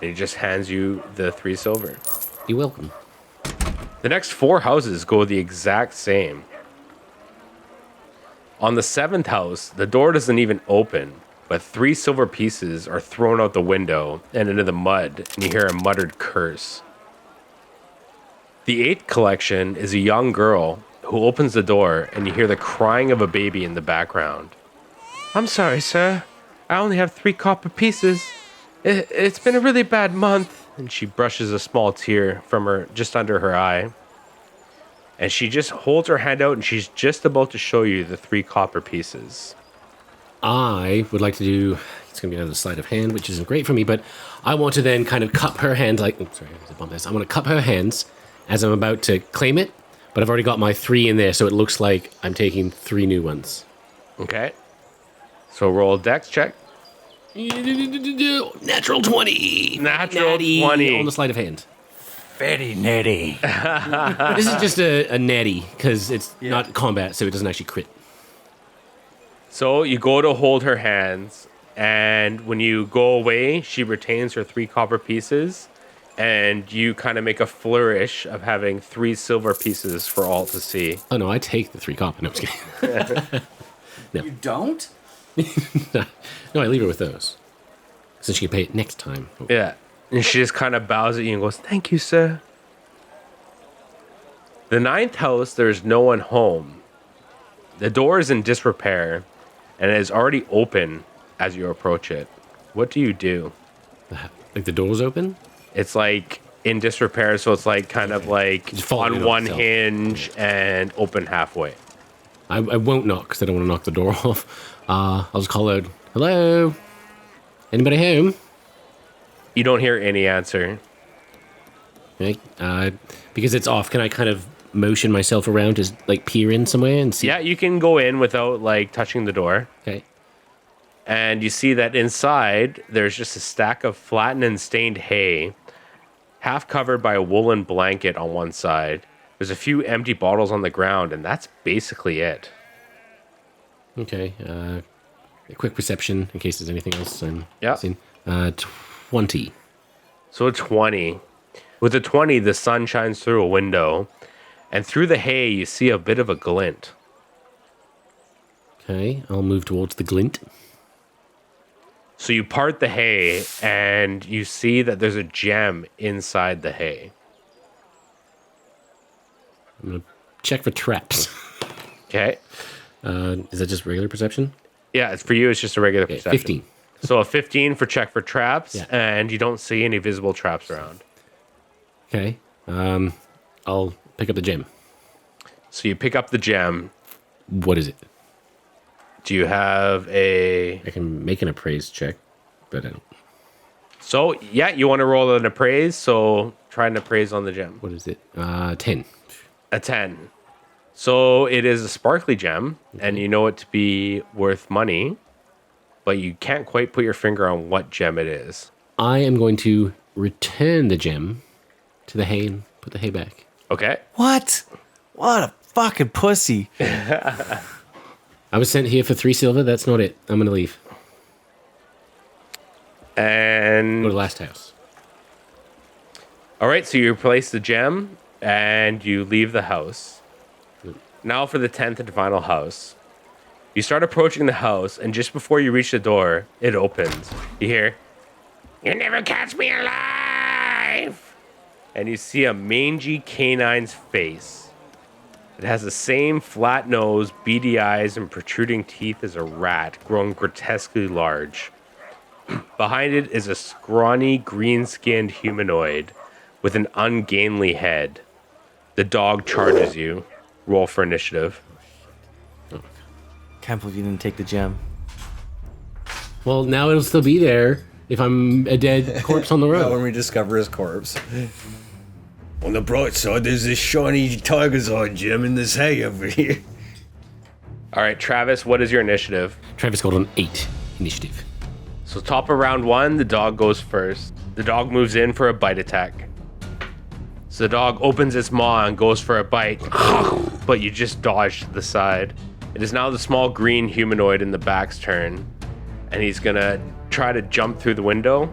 And he just hands you the 3 silver. You're welcome. The next 4 houses go the exact same. On the 7th house, the door doesn't even open, but 3 silver pieces are thrown out the window and into the mud, and you hear a muttered curse. The 8th collection is a young girl who opens the door, and you hear the crying of a baby in the background. "I'm sorry, sir. I only have 3 copper pieces. It's been a really bad month." And she brushes a small tear from her just under her eye. And she just holds her hand out, and she's just about to show you the 3 copper pieces. I would like to do, it's going to be on the sleight of hand, which isn't great for me, but I want to then kind of cup her hands like, oh, sorry, there's a bump this. I want to cup her hands as I'm about to claim it, but I've already got my 3 in there, so it looks like I'm taking 3 new ones. Okay. So roll a dex check. Natural 20. Natural Natty 20. on the sleight of hand. Very natty. This is just a natty, because it's not combat, so it doesn't actually crit. So you go to hold her hands, and when you go away, she retains her 3 copper pieces, and you kind of make a flourish of having 3 silver pieces for all to see. Oh no, I take the 3 copper. No, I'm just kidding. You don't? No, I leave her with those. So she can pay it next time. Yeah. And she just kind of bows at you and goes, "Thank you, sir." The 9th house, there's no one home. The door is in disrepair, and it is already open as you approach it. What do you do? Like the door's open? It's like in disrepair, so it's like kind of like Just falling on in one itself. hinge and open halfway. I won't knock because I don't want to knock the door off. I'll just call out, "Hello? Anybody home?" You don't hear any answer. Okay. Because it's off, can I kind of motion myself around to like peer in somewhere and see? Yeah, you can go in without like touching the door. Okay. And you see that inside there's just a stack of flattened and stained hay, half covered by a woolen blanket on one side. There's a few empty bottles on the ground, and that's basically it. Okay. A quick perception in case there's anything else I'm Yeah. seeing. 20. So a 20. With a 20, the sun shines through a window, and through the hay you see a bit of a glint. Okay, I'll move towards the glint. So you part the hay, and you see that there's a gem inside the hay. I'm going to check for traps. Okay. Is that just regular perception? Yeah, it's for you. It's just a regular Okay, perception. 15. So a 15 for check for traps, Yeah. and you don't see any visible traps around. Okay. I'll pick up the gem. So you pick up the gem. What is it? Do you have a... I can make an appraise check, but I don't. So, yeah, you want to roll an appraise, so try an appraise on the gem. What is it? 10. A 10. So it is a sparkly gem, and you know it to be worth money, but you can't quite put your finger on what gem it is. I am going to return the gem to the hay and put the hay back. Okay. What? What a fucking pussy. I was sent here for 3 silver. That's not it. I'm going to leave. And Go to the last house. all right, so you replace the gem and you leave the house. Now for the 10th and final house. You start approaching the house, and just before you reach the door, it opens. You hear, "You never catch me alive!" And you see a mangy canine's face. It has the same flat nose, beady eyes, and protruding teeth as a rat, grown grotesquely large. Behind it is a scrawny, green-skinned humanoid with an ungainly head. The dog charges you. Roll for initiative. Can't believe you didn't take the gem. Well, now it'll still be there if I'm a dead corpse on the road. When we discover his corpse. On the bright side, there's this shiny tiger's eye gem in this hay over here. All right, Travis, what is your initiative? Travis got an 8 initiative. So top of round 1, the dog goes first. The dog moves in for a bite attack. So the dog opens its maw and goes for a bite, but you just dodge to the side. It is now the small green humanoid in the back's turn, and he's gonna try to jump through the window.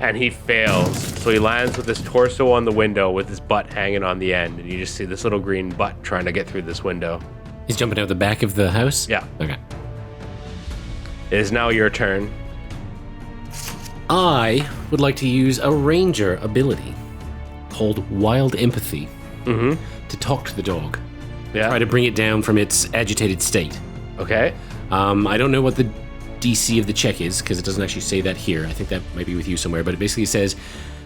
And he fails. So he lands with his torso on the window with his butt hanging on the end, and you just see this little green butt trying to get through this window. He's jumping out the back of the house? Yeah. Okay. It is now your turn. I would like to use a ranger ability called Wild Empathy to talk to the dog. Yeah. Try to bring it down from its agitated state. Okay. I don't know what the DC of the check is because it doesn't actually say that here. I think that might be with you somewhere, but it basically says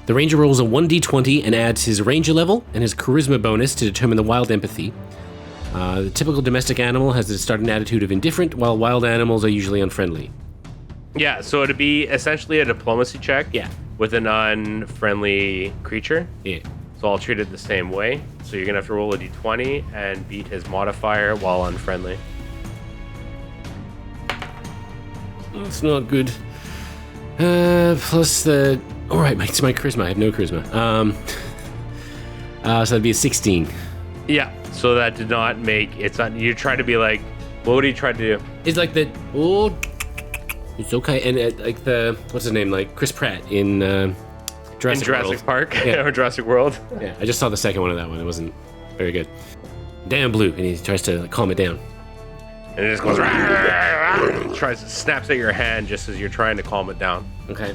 the ranger rolls a 1d20 and adds his ranger level and his charisma bonus to determine the wild empathy. The typical domestic animal has the starting attitude of indifferent, while wild animals are usually unfriendly. Yeah, so it'd be essentially a diplomacy check. Yeah. With an unfriendly creature. Yeah. So I'll treat it the same way. So you're gonna have to roll a d20 and beat his modifier while unfriendly. That's not good. Plus the... Alright, it's my charisma. I have no charisma. So that'd be a 16. Yeah. So that did not make... It's not... You try to be like... What would he try to do? It's like the... Oh... It's okay. And like the... What's his name? Like Chris Pratt in Jurassic World. Park? Yeah. Or Jurassic World? Yeah, I just saw the second one of that one. It wasn't very good. Damn blue. And he tries to calm it down. And it just goes... snaps at your hand just as you're trying to calm it down. Okay.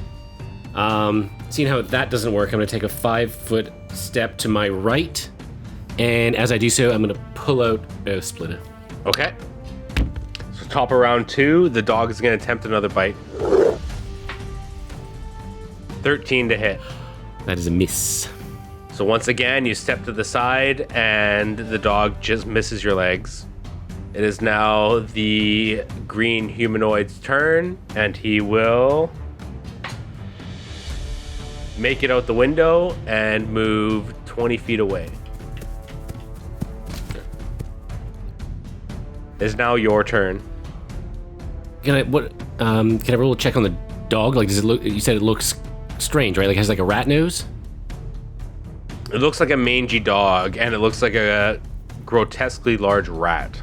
Seeing how that doesn't work, I'm going to take a 5-foot step to my right. And as I do so, I'm going to pull out a splitter. Okay. So top of round 2, the dog is going to attempt another bite. 13 to hit. That is a miss. So once again, you step to the side and the dog just misses your legs. It is now the green humanoid's turn, and he will make it out the window and move 20 feet away. It is now your turn. Can I roll a check on the dog? Like, does it look? You said it looks strange, right? Like, it has like a rat nose. It looks like a mangy dog, and it looks like a grotesquely large rat.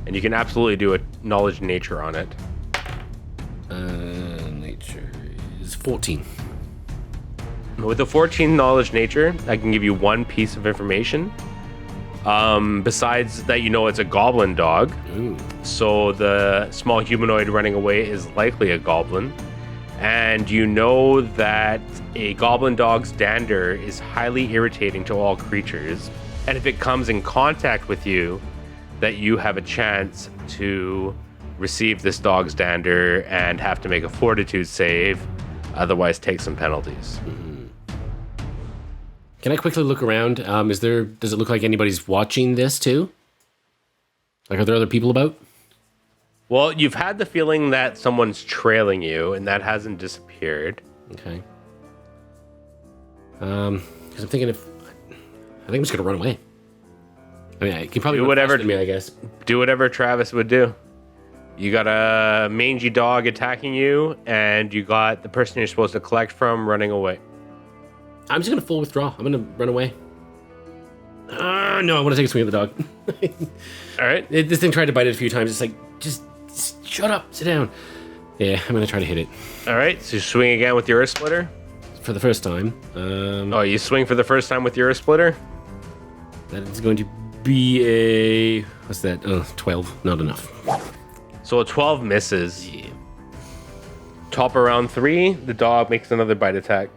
And you can absolutely do a knowledge nature on it. Nature is 14. With the 14 knowledge nature, I can give you one piece of information. Besides that, it's a goblin dog. Ooh. So the small humanoid running away is likely a goblin. And you know that a goblin dog's dander is highly irritating to all creatures. And if it comes in contact with you, that you have a chance to receive this dog's dander and have to make a fortitude save, otherwise take some penalties. Can I quickly look around? Does it look like anybody's watching this too? Like, are there other people about? Well, you've had the feeling that someone's trailing you, and that hasn't disappeared. Okay. Because I'm thinking I think I'm just gonna run away. I mean, I can probably Do run whatever- faster than me, I guess. Do whatever Travis would do. You got a mangy dog attacking you, and you got the person you're supposed to collect from running away. I'm just gonna full withdraw. I'm gonna run away. No, I want to take a swing at the dog. All right. This thing tried to bite it a few times. It's like, just shut up, sit down. Yeah, I'm gonna try to hit it All right. So you swing again with your earth splitter. for the first time. Oh, you swing for the first time with your earth splitter? That is going to be a what's that? 12. Not enough. So a 12 misses. Yeah. Top of round 3, the dog makes another bite attack.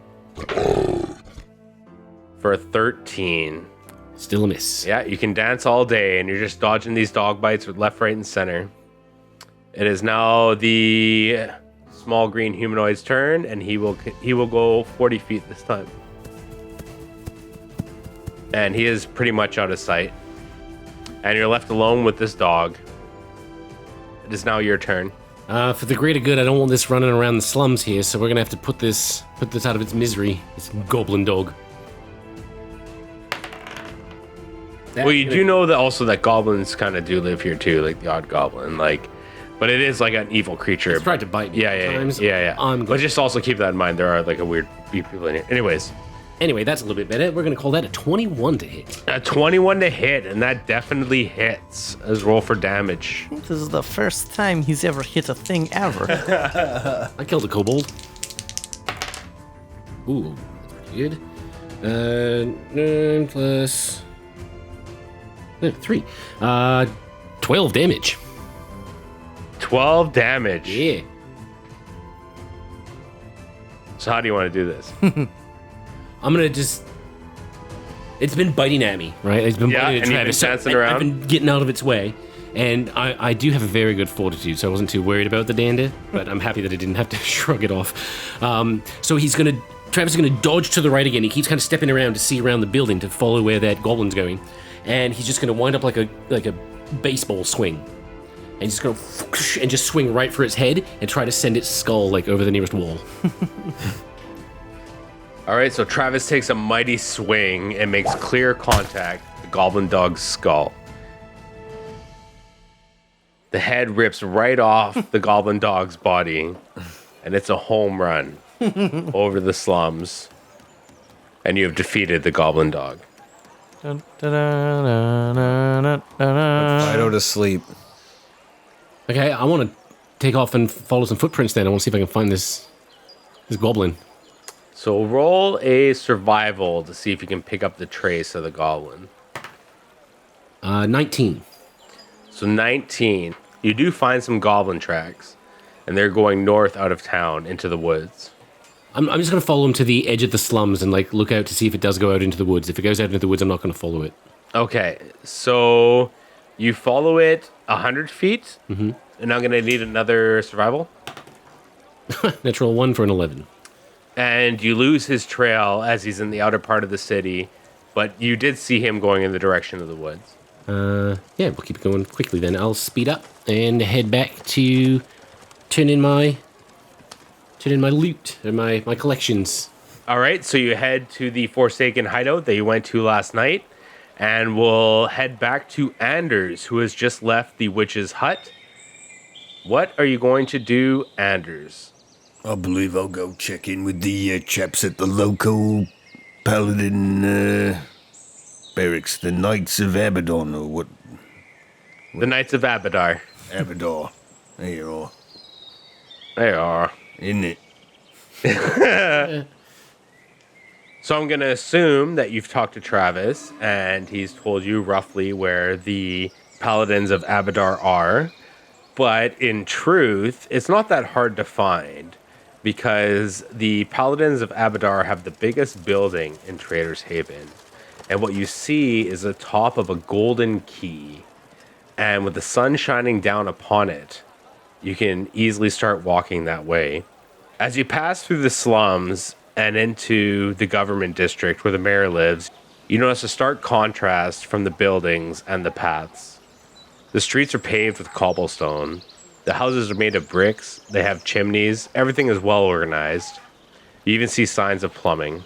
For a 13. Still a miss. Yeah, you can dance all day, and you're just dodging these dog bites with left, right, and center. It is now the small green humanoid's turn, and he will go 40 feet this time. And he is pretty much out of sight. And you're left alone with this dog. It is now your turn. For the greater good, I don't want this running around the slums here, so we're gonna have to put this out of its misery. This goblin dog. Well, you do know that also that goblins kind of do live here too, like the odd goblin, but it is like an evil creature. It's tried to bite me. Yeah. But just also keep that in mind. There are like a weird people in here. Anyways, Anyway, that's a little bit better. We're gonna call that a 21 to hit. a 21 to hit, and that definitely hits. As roll for damage. This is the first time he's ever hit a thing ever. I killed a kobold. Ooh, that's pretty good. 9 plus 3. 12 damage. 12 damage. Yeah. So how do you want to do this? I'm gonna just. It's been biting at me, right? It's been Yeah, biting at and you've Travis. been dancing I've around? been getting out of its way, and I do have a very good fortitude, so I wasn't too worried about the dander. But I'm happy that I didn't have to shrug it off. So Travis is gonna dodge to the right again. He keeps kind of stepping around to see around the building to follow where that goblin's going, and he's just gonna wind up like a baseball swing. And he's just gonna and just swing right for its head and try to send its skull like over the nearest wall. All right, so Travis takes a mighty swing and makes clear contact with the goblin dog's skull. The head rips right off the goblin dog's body, and it's a home run over the slums. And you have defeated the goblin dog. Fido to sleep. Okay, I want to take off and follow some footprints then. I want to see if I can find this goblin. So roll a survival to see if you can pick up the trace of the goblin. 19. So 19. You do find some goblin tracks, and they're going north out of town into the woods. I'm just going to follow him to the edge of the slums and like look out to see if it does go out into the woods. If it goes out into the woods, I'm not going to follow it. Okay, so you follow it 100 feet, and I'm going to need another survival. Natural 1 for an 11. And you lose his trail as he's in the outer part of the city, but you did see him going in the direction of the woods. Yeah, we'll keep going quickly then. I'll speed up and head back to turn in my loot and my collections. All right, so you head to the Forsaken hideout that you went to last night, and we'll head back to Anders, who has just left the witch's hut. What are you going to do, Anders? I believe I'll go check in with the chaps at the local paladin barracks, the Knights of Abaddon, or what? The Knights of Abadar. Abadar. There you are. They are. Isn't it? So I'm going to assume that you've talked to Travis and he's told you roughly where the Paladins of Abadar are. But in truth, it's not that hard to find because the Paladins of Abadar have the biggest building in Trader's Haven. And what you see is the top of a golden key. And with the sun shining down upon it, you can easily start walking that way. As you pass through the slums and into the government district where the mayor lives, you notice a stark contrast from the buildings and the paths. The streets are paved with cobblestone. The houses are made of bricks. They have chimneys. Everything is well organized. You even see signs of plumbing.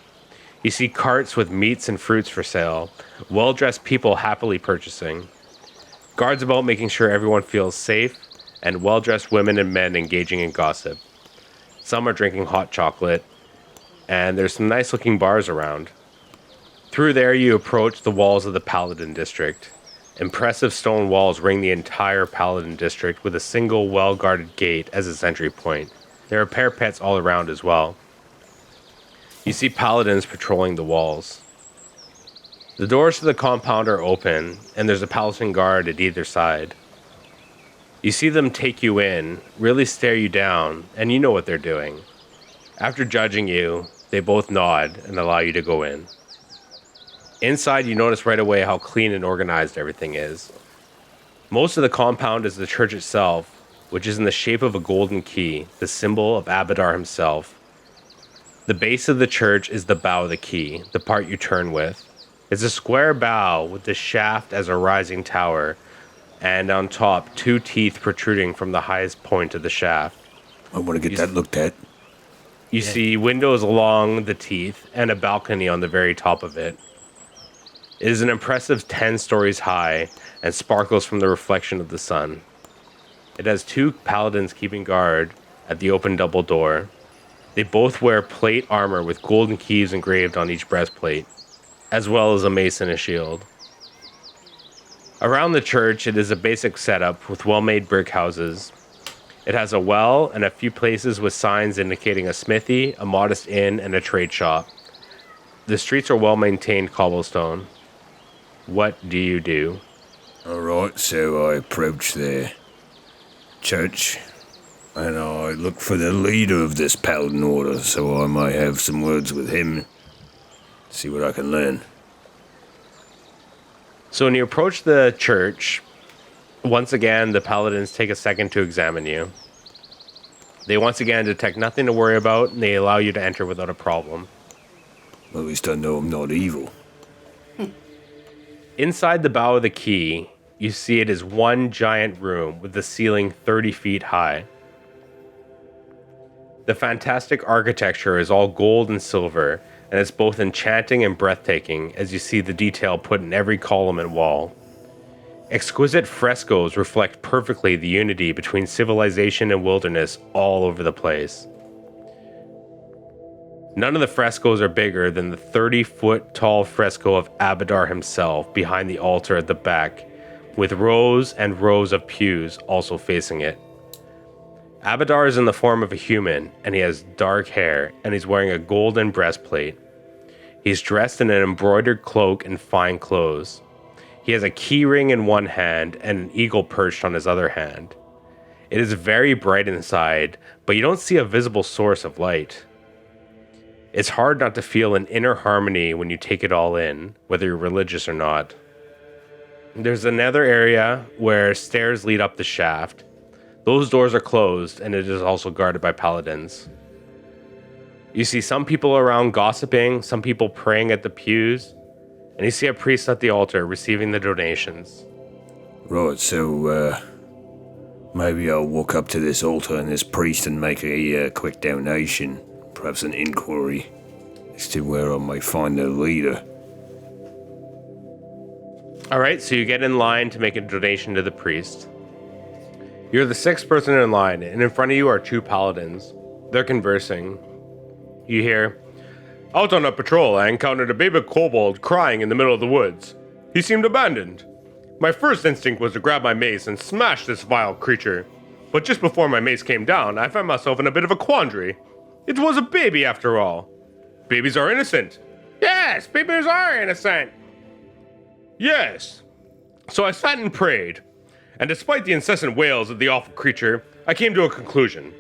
You see carts with meats and fruits for sale. Well-dressed people happily purchasing. Guards about making sure everyone feels safe, and well-dressed women and men engaging in gossip. Some are drinking hot chocolate, and there's some nice-looking bars around. Through there, you approach the walls of the Paladin District. Impressive stone walls ring the entire Paladin District with a single well-guarded gate as its entry point. There are parapets all around as well. You see Paladins patrolling the walls. The doors to the compound are open, and there's a Paladin guard at either side. You see them take you in, really stare you down, and you know what they're doing. After judging you, they both nod and allow you to go in. Inside, you notice right away how clean and organized everything is. Most of the compound is the church itself, which is in the shape of a golden key, the symbol of Abadar himself. The base of the church is the bow of the key, the part you turn with. It's a square bow with the shaft as a rising tower, and on top, 2 teeth protruding from the highest point of the shaft. I want to get that looked at. You see windows along the teeth and a balcony on the very top of it. It is an impressive 10 stories high and sparkles from the reflection of the sun. It has 2 paladins keeping guard at the open double door. They both wear plate armor with golden keys engraved on each breastplate, as well as a mace and a shield. Around the church, it is a basic setup with well-made brick houses. It has a well and a few places with signs indicating a smithy, a modest inn, and a trade shop. The streets are well-maintained cobblestone. What do you do? Alright, so I approach the church, and I look for the leader of this paladin order, so I might have some words with him, see what I can learn. So when you approach the church, once again, the paladins take a second to examine you. They once again detect nothing to worry about, and they allow you to enter without a problem. At least I know I'm not evil. Inside the bow of the key, you see it is one giant room with the ceiling 30 feet high. The fantastic architecture is all gold and silver, and it's both enchanting and breathtaking as you see the detail put in every column and wall. Exquisite frescoes reflect perfectly the unity between civilization and wilderness all over the place. None of the frescoes are bigger than the 30-foot tall fresco of Abadar himself behind the altar at the back, with rows and rows of pews also facing it. Abadar is in the form of a human, and he has dark hair, and he's wearing a golden breastplate. He's dressed in an embroidered cloak and fine clothes. He has a key ring in one hand and an eagle perched on his other hand. It is very bright inside, but you don't see a visible source of light. It's hard not to feel an inner harmony when you take it all in, whether you're religious or not. There's another area where stairs lead up the shaft. Those doors are closed, and it is also guarded by paladins. You see some people around gossiping, some people praying at the pews, and you see a priest at the altar receiving the donations. Right, so, maybe I'll walk up to this altar and this priest and make a quick donation, perhaps an inquiry as to where I may find their leader. All right, so you get in line to make a donation to the priest. You're the 6th person in line, and in front of you are 2 paladins. They're conversing. You hear, "Out on a patrol, I encountered a baby kobold crying in the middle of the woods. He seemed abandoned. My first instinct was to grab my mace and smash this vile creature. But just before my mace came down, I found myself in a bit of a quandary. It was a baby after all. Babies are innocent. Yes, peoples are innocent. Yes. So I sat and prayed, and despite the incessant wails of the awful creature, I came to a conclusion.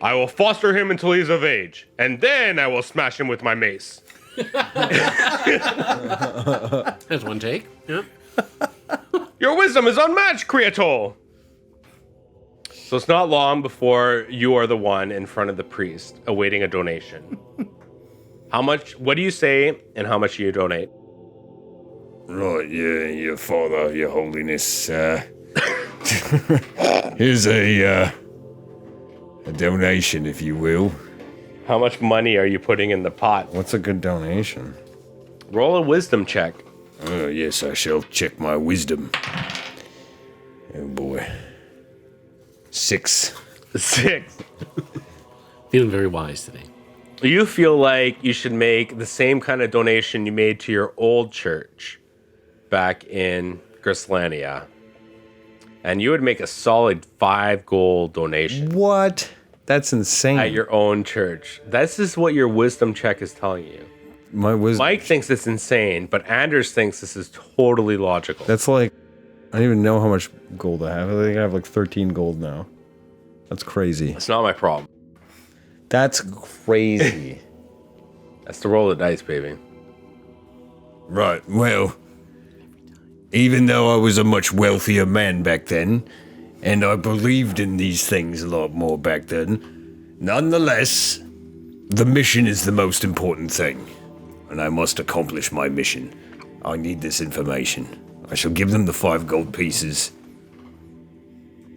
I will foster him until he is of age, and then I will smash him with my mace. That's one take. Yeah. Your wisdom is unmatched, Creator. So it's not long before you are the one in front of the priest awaiting a donation. How much, what do you say, and how much do you donate? Right, your father, your holiness, here's a donation, if you will. How much money are you putting in the pot? What's a good donation? Roll a wisdom check. Oh, yes, I shall check my wisdom. Oh, boy. 6. 6. Feeling very wise today. You feel like you should make the same kind of donation you made to your old church back in Grislania. And you would make a solid 5 gold donation What? That's insane. at your own church. This is what your wisdom check is telling you. My wisdom. Mike thinks it's insane, but Anders thinks this is totally logical. That's like, I don't even know how much gold I have. I think I have like 13 gold now. That's crazy. It's not my problem. That's crazy. That's the roll of the dice, baby. Right, well, even though I was a much wealthier man back then, and I believed in these things a lot more back then, nonetheless, the mission is the most important thing, and I must accomplish my mission. I need this information. I shall give them the 5 gold pieces,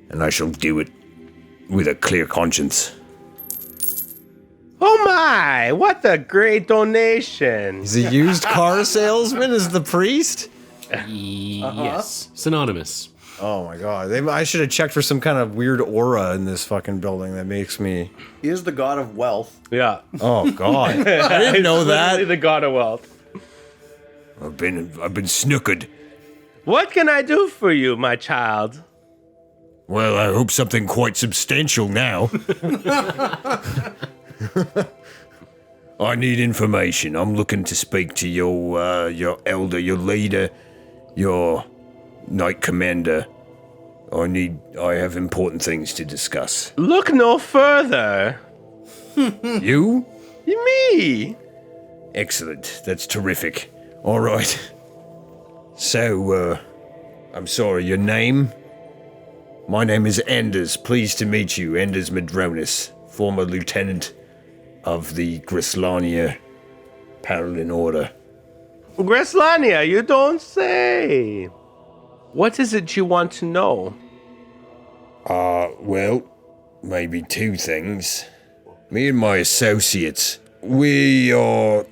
and I shall do it with a clear conscience. Oh my, what a great donation. He's a used car salesman? Is the priest? Yes. Synonymous. Oh my god. I should have checked for some kind of weird aura in this fucking building that makes me. He is the god of wealth. Yeah. Oh god. I didn't know Literally that. the god of wealth. I've been snookered. What can I do for you, my child? Well, I hope something quite substantial now. I need information. I'm looking to speak to your elder, your leader, your knight commander. I have important things to discuss. Look no further. You? Me. Excellent. That's terrific. All right. So, I'm sorry, your name? My name is Anders. Pleased to meet you, Anders Madronis, former lieutenant of the Grislania Paladin Order. Grislania, you don't say. What is it you want to know? Well, maybe 2 things. Me and my associates, we are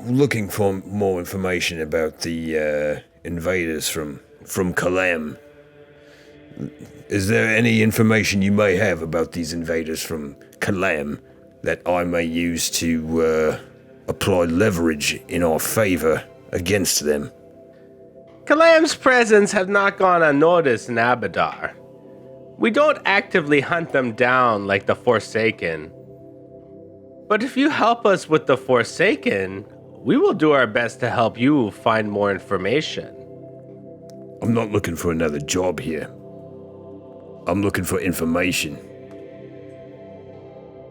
looking for more information about the invaders from Kalam. Is there any information you may have about these invaders from Kalam that I may use to apply leverage in our favor against them? Kalam's presence has not gone unnoticed in Abadar. We don't actively hunt them down like the Forsaken. But if you help us with the Forsaken, we will do our best to help you find more information. I'm not looking for another job here. I'm looking for information.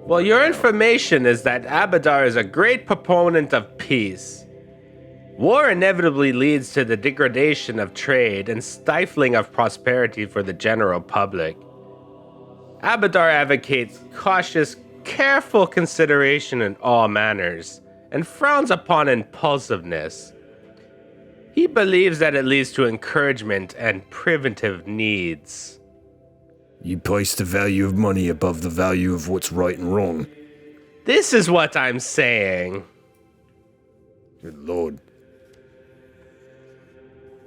Well, your information is that Abadar is a great proponent of peace. War inevitably leads to the degradation of trade and stifling of prosperity for the general public. Abadar advocates cautious, careful consideration in all manners and frowns upon impulsiveness. He believes that it leads to encouragement and preventive needs. You place the value of money above the value of what's right and wrong. This is what I'm saying. Good Lord.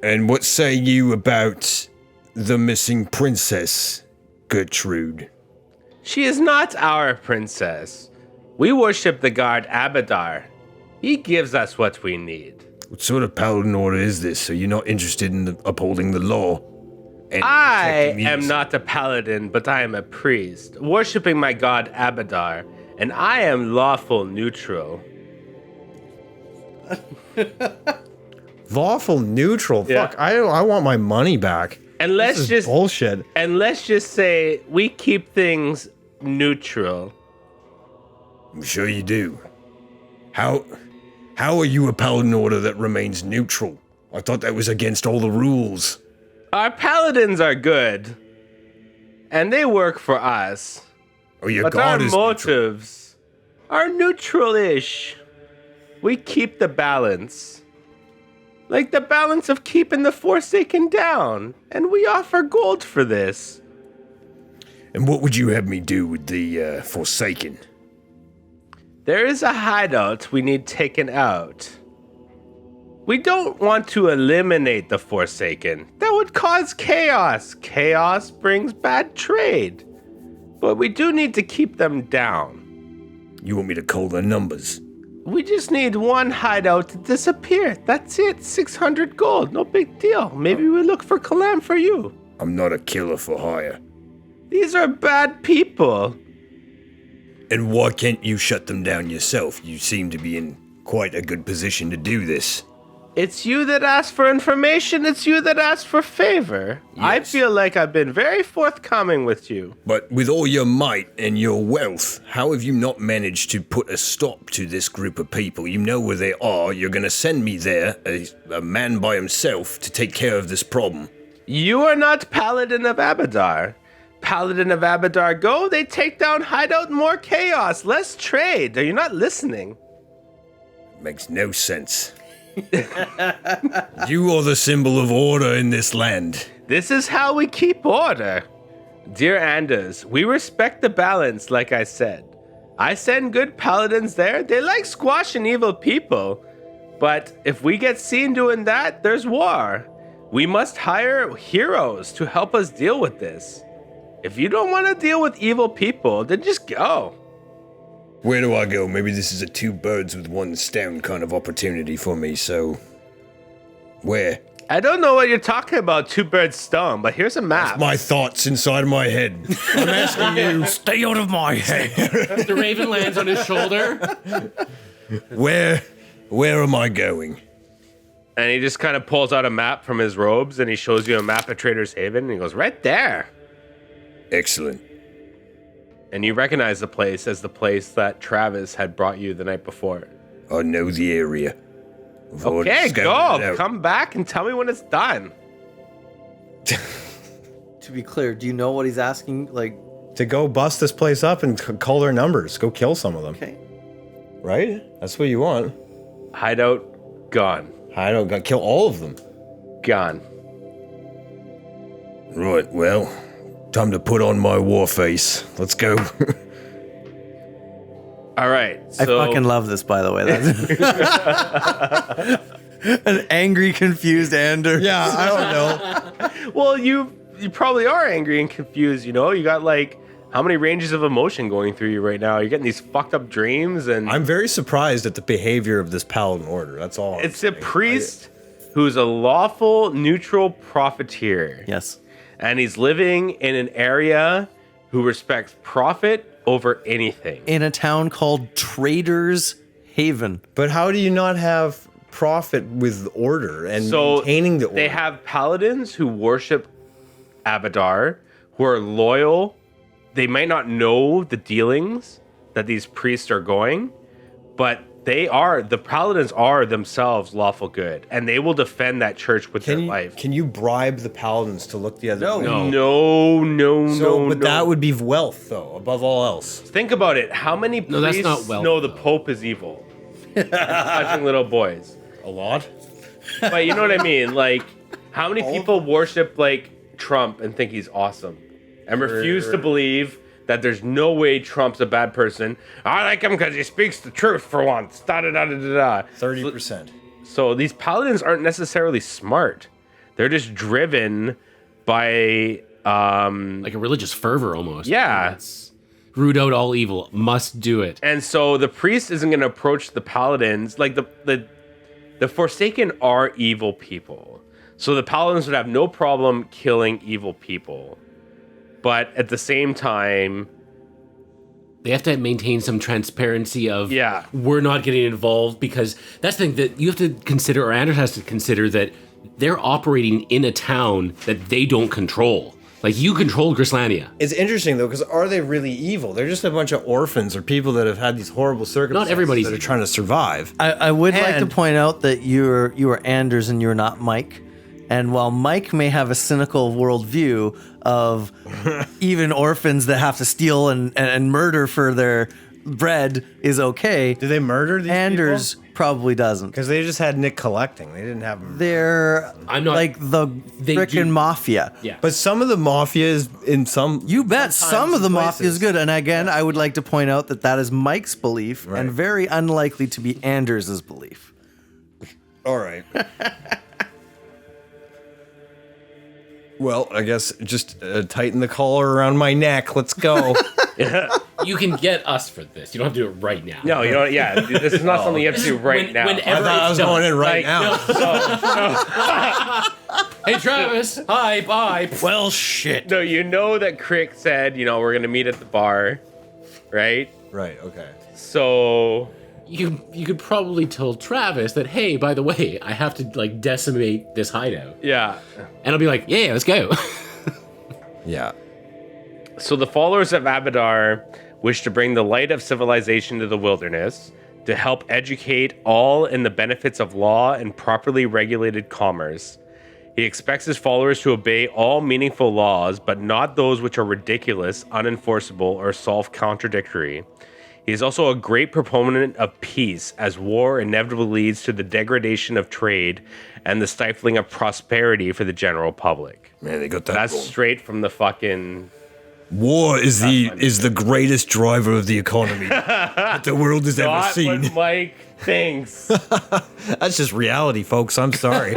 And what say you about the missing Princess Gertrude? She is not our princess. We worship the god Abadar. He gives us what we need. What sort of paladin order is this? Are you not interested in upholding the law? And I protecting am these? not a paladin, but I am a priest, worshipping my god Abadar, and I am lawful neutral. Lawful neutral. Yeah. Fuck. I want my money back. And let's just bullshit. And let's just say we keep things neutral. I'm sure you do. How are you a paladin order that remains neutral? I thought that was against all the rules. Our paladins are good, and they work for us. Oh, your But god our is neutral. motives are neutral-ish. We keep the balance. Like the balance of keeping the Forsaken down. And we offer gold for this. And what would you have me do with the Forsaken? There is a hideout we need taken out. We don't want to eliminate the Forsaken. That would cause chaos. Chaos brings bad trade. But we do need to keep them down. You want me to call their numbers? We just need one hideout to disappear. That's it. 600 gold. No big deal. Maybe we look for Kalam for you. I'm not a killer for hire. These are bad people. And why can't you shut them down yourself? You seem to be in quite a good position to do this. It's you that asked for information. It's you that asked for favor. I Yes. feel like I've been very forthcoming with you. But with all your might and your wealth, how have you not managed to put a stop to this group of people? You know where they are. You're going to send me there, a man by himself, to take care of this problem. You are not Paladin of Abadar. Paladin of Abadar go, they take down hideout, more chaos, less trade. Are you not listening? Makes no sense. You are the symbol of order in this land. This is how we keep order. Dear Anders, we respect the balance, like I said. I send good paladins there. They like squashing evil people. But if we get seen doing that, there's war. We must hire heroes to help us deal with this. If you don't want to deal with evil people, then just go. Where do I go? Maybe this is a two birds with one stone kind of opportunity for me, so... Where? I don't know what you're talking about, two birds stone, but here's a map. My thoughts inside my head. I'm asking you, Stay out of my head. The raven lands on his shoulder. where am I going? And he just kind of pulls out a map from his robes and he shows you a map of Trader's Haven and he goes, right there. Excellent. And you recognize the place as the place that Travis had brought you the night before. I know the area. I've already Okay, scouted it go. out. Come back and tell me when it's done. To be clear, do you know what he's asking? Like, To go bust this place up and call their numbers. Go kill some of them. okay. Right? That's what you want. Hideout, gone. I don't got kill all of them. Gone. Right, well, time to put on my war face. Let's go. All right. I So fucking love this, by the way. That's an angry, confused Ander. Yeah, I don't know. well, you probably are angry and confused, you know? You got like how many ranges of emotion going through you right now? You're getting these fucked up dreams and I'm very surprised at the behavior of this paladin order. That's all. I'm it's a saying. priest who's a lawful neutral profiteer. Yes. And he's living in an area who respects profit over anything. In a town called Trader's Haven. But how do you not have profit with order and So maintaining the order? they have paladins who worship Abadar, who are loyal. They might not know the dealings that these priests are going, but the paladins are themselves lawful good, and they will defend that church with their life. Can you bribe the paladins to look the other way? No. But that would be wealth, though, above all else. Think about it. How many priests that's not wealth, know the though. Pope is evil? And touching little boys. A lot? But you know what I mean? Like, how many people worship, like, Trump and think he's awesome? And refuse to believe that there's no way Trump's a bad person. I like him because he speaks the truth for once. Da-da-da-da-da-da. 30%. So these paladins aren't necessarily smart. They're just driven by, Like a religious fervor almost. Yeah. It's root out all evil. Must do it. and so the priest isn't going to approach the paladins. Like, the Forsaken are evil people. So the paladins would have no problem killing evil people. But at the same time, They have to maintain some transparency of Yeah. we're not getting involved, because that's the thing that you have to consider, or Anders has to consider, that they're operating in a town that they don't control. Like, you control Grislandia. It's interesting though, because are they really evil? They're just a bunch of orphans or people that have had these horrible circumstances. everybody's that are evil. trying to survive. I would like to And- point out that you are Anders and you're not Mike. And while Mike may have a cynical worldview of even orphans that have to steal and murder for their bread is okay, Do they murder these Anders people? probably doesn't. Because they just had Nick collecting. They didn't have him. They're I'm not- like the They frickin' do- mafia. Yeah. But some of the mafia is in some. You bet some of the mafia is places. good. And again, I would like to point out that is Mike's belief Right. and very unlikely to be Anders' belief. All right. Well, I guess just tighten the collar around my neck. Let's go. You can get us for this. You don't have to do it right now. No, you don't. Yeah, this is not something you have to do right When- now. whenever I thought I was it's done. going in right Like, now. Hey, Travis. Hi, bye. Well, shit. No, you know that K'rrick said, we're gonna meet at the bar, right? Right. Okay. So You could probably tell Travis that, hey, by the way, I have to like decimate this hideout. yeah. And I'll be like, yeah, let's go. Yeah. So the followers of Abadar wish to bring the light of civilization to the wilderness, to help educate all in the benefits of law and properly regulated commerce. He expects his followers to obey all meaningful laws, but not those which are ridiculous, unenforceable, or self-contradictory. He is also a great proponent of peace, as war inevitably leads to the degradation of trade and the stifling of prosperity for the general public. Man, they got that That's wrong. straight from the fucking... War is the greatest driver of the economy that the world has ever Not seen. what Mike thinks. That's just reality, folks. I'm sorry.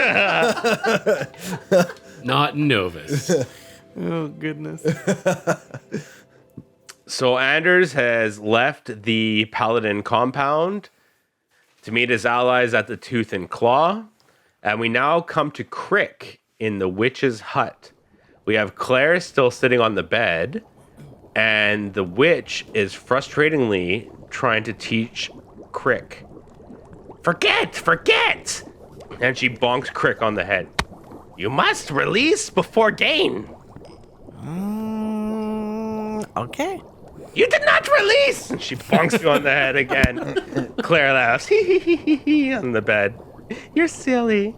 Not Novus. Oh, goodness. So Anders has left the Paladin compound to meet his allies at the Tooth and Claw. And we now come to K'rrick in the witch's hut. We have Claire still sitting on the bed, and the witch is frustratingly trying to teach K'rrick. Forget! And she bonks K'rrick on the head. You must release before gain. Okay. You did not release! And she bonks you on the head again. Claire laughs on the bed. You're silly.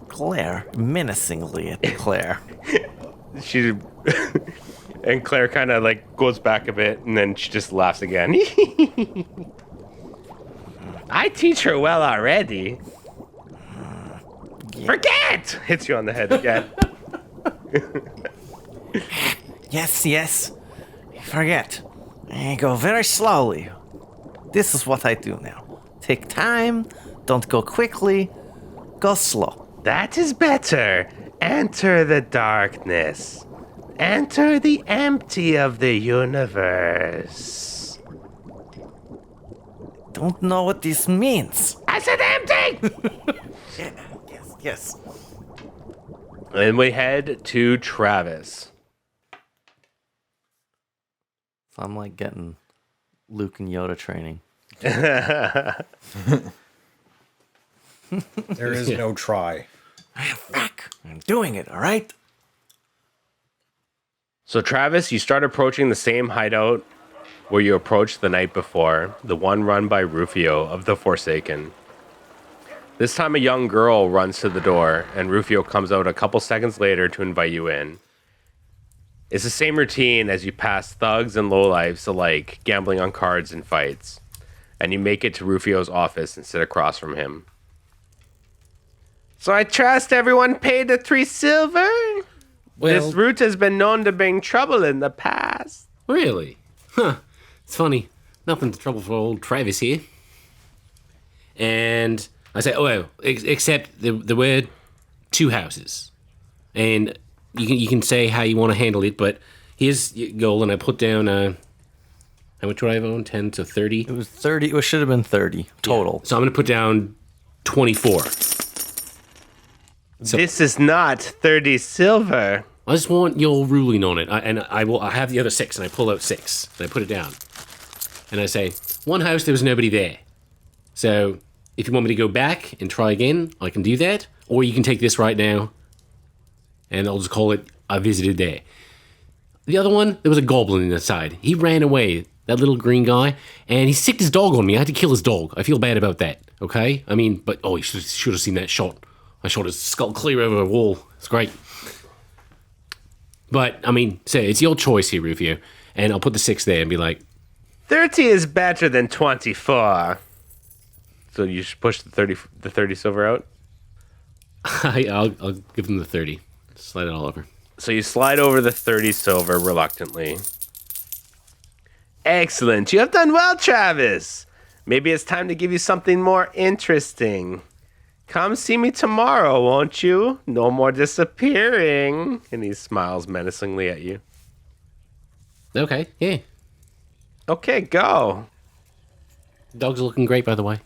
Claire, menacingly at Claire. She and Claire kind of like goes back a bit, and then she just laughs again. I teach her well already. Forget! Hits you on the head again. Yes. Forget. I go very slowly. This is what I do now. Take time. Don't go quickly. Go slow. That is better. Enter the darkness. Enter the empty of the universe. Don't know what this means. I said empty! Yes. And we head to Travis. So I'm like getting Luke and Yoda training. There is no try. Fuck. I'm doing it, all right? So Travis, you start approaching the same hideout where you approached the night before, the one run by Rufio of the Forsaken. This time a young girl runs to the door, and Rufio comes out a couple seconds later to invite you in. It's the same routine as you pass thugs and lowlifes alike, gambling on cards and fights. And you make it to Rufio's office and sit across from him. So I trust everyone paid the 3 silver? Well, This route has been known to bring trouble in the past. really? Huh. It's funny. Nothing to trouble for old Travis here. And I say, oh, well, except there were 2 houses. And you can say how you want to handle it, but here's your goal, and I put down, how much would I have owned? 10 to 30? It was 30. It should have been 30 total. So I'm going to put down 24. This is not 30 silver. I just want your ruling on it. I have the other 6, and I pull out 6, and I put it down. And I say, one house, there was nobody there. So if you want me to go back and try again, I can do that. Or you can take this right now, and I'll just call it, I visited there. The other one, there was a goblin inside. He ran away, that little green guy, and he sicked his dog on me. I had to kill his dog. I feel bad about that, okay? I mean, but, you should have seen that shot. I shot his skull clear over a wall. It's great. But, I mean, say it's your choice here, Rufio. And I'll put the 6 there and be like, 30 is better than 24. So you should push the 30 silver out? I'll give them the 30. Slide it all over. So you slide over the 30 silver reluctantly. Excellent. You have done well, Travis. Maybe it's time to give you something more interesting. Come see me tomorrow, won't you? No more disappearing. And he smiles menacingly at you. Okay, yeah. Okay, go. Dog's looking great, by the way.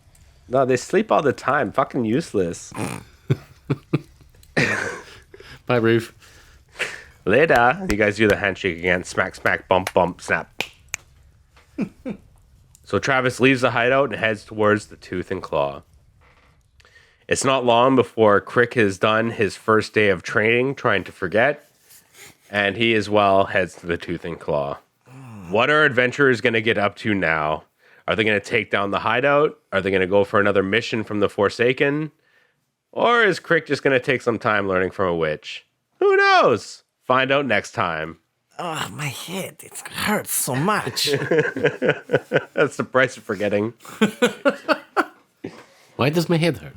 No, they sleep all the time. Fucking useless. Bye, Roof. Later. You guys do the handshake again. Smack, smack, bump, bump, snap. So Travis leaves the hideout and heads towards the Tooth and Claw. It's not long before K'rrick has done his first day of training, trying to forget, and he as well heads to the Tooth and Claw. What are adventurers going to get up to now? Are they going to take down the hideout? Are they going to go for another mission from the Forsaken? Or is K'rrick just going to take some time learning from a witch? Who knows? Find out next time. Oh, my head, it hurts so much. That's the price of forgetting. Why does my head hurt?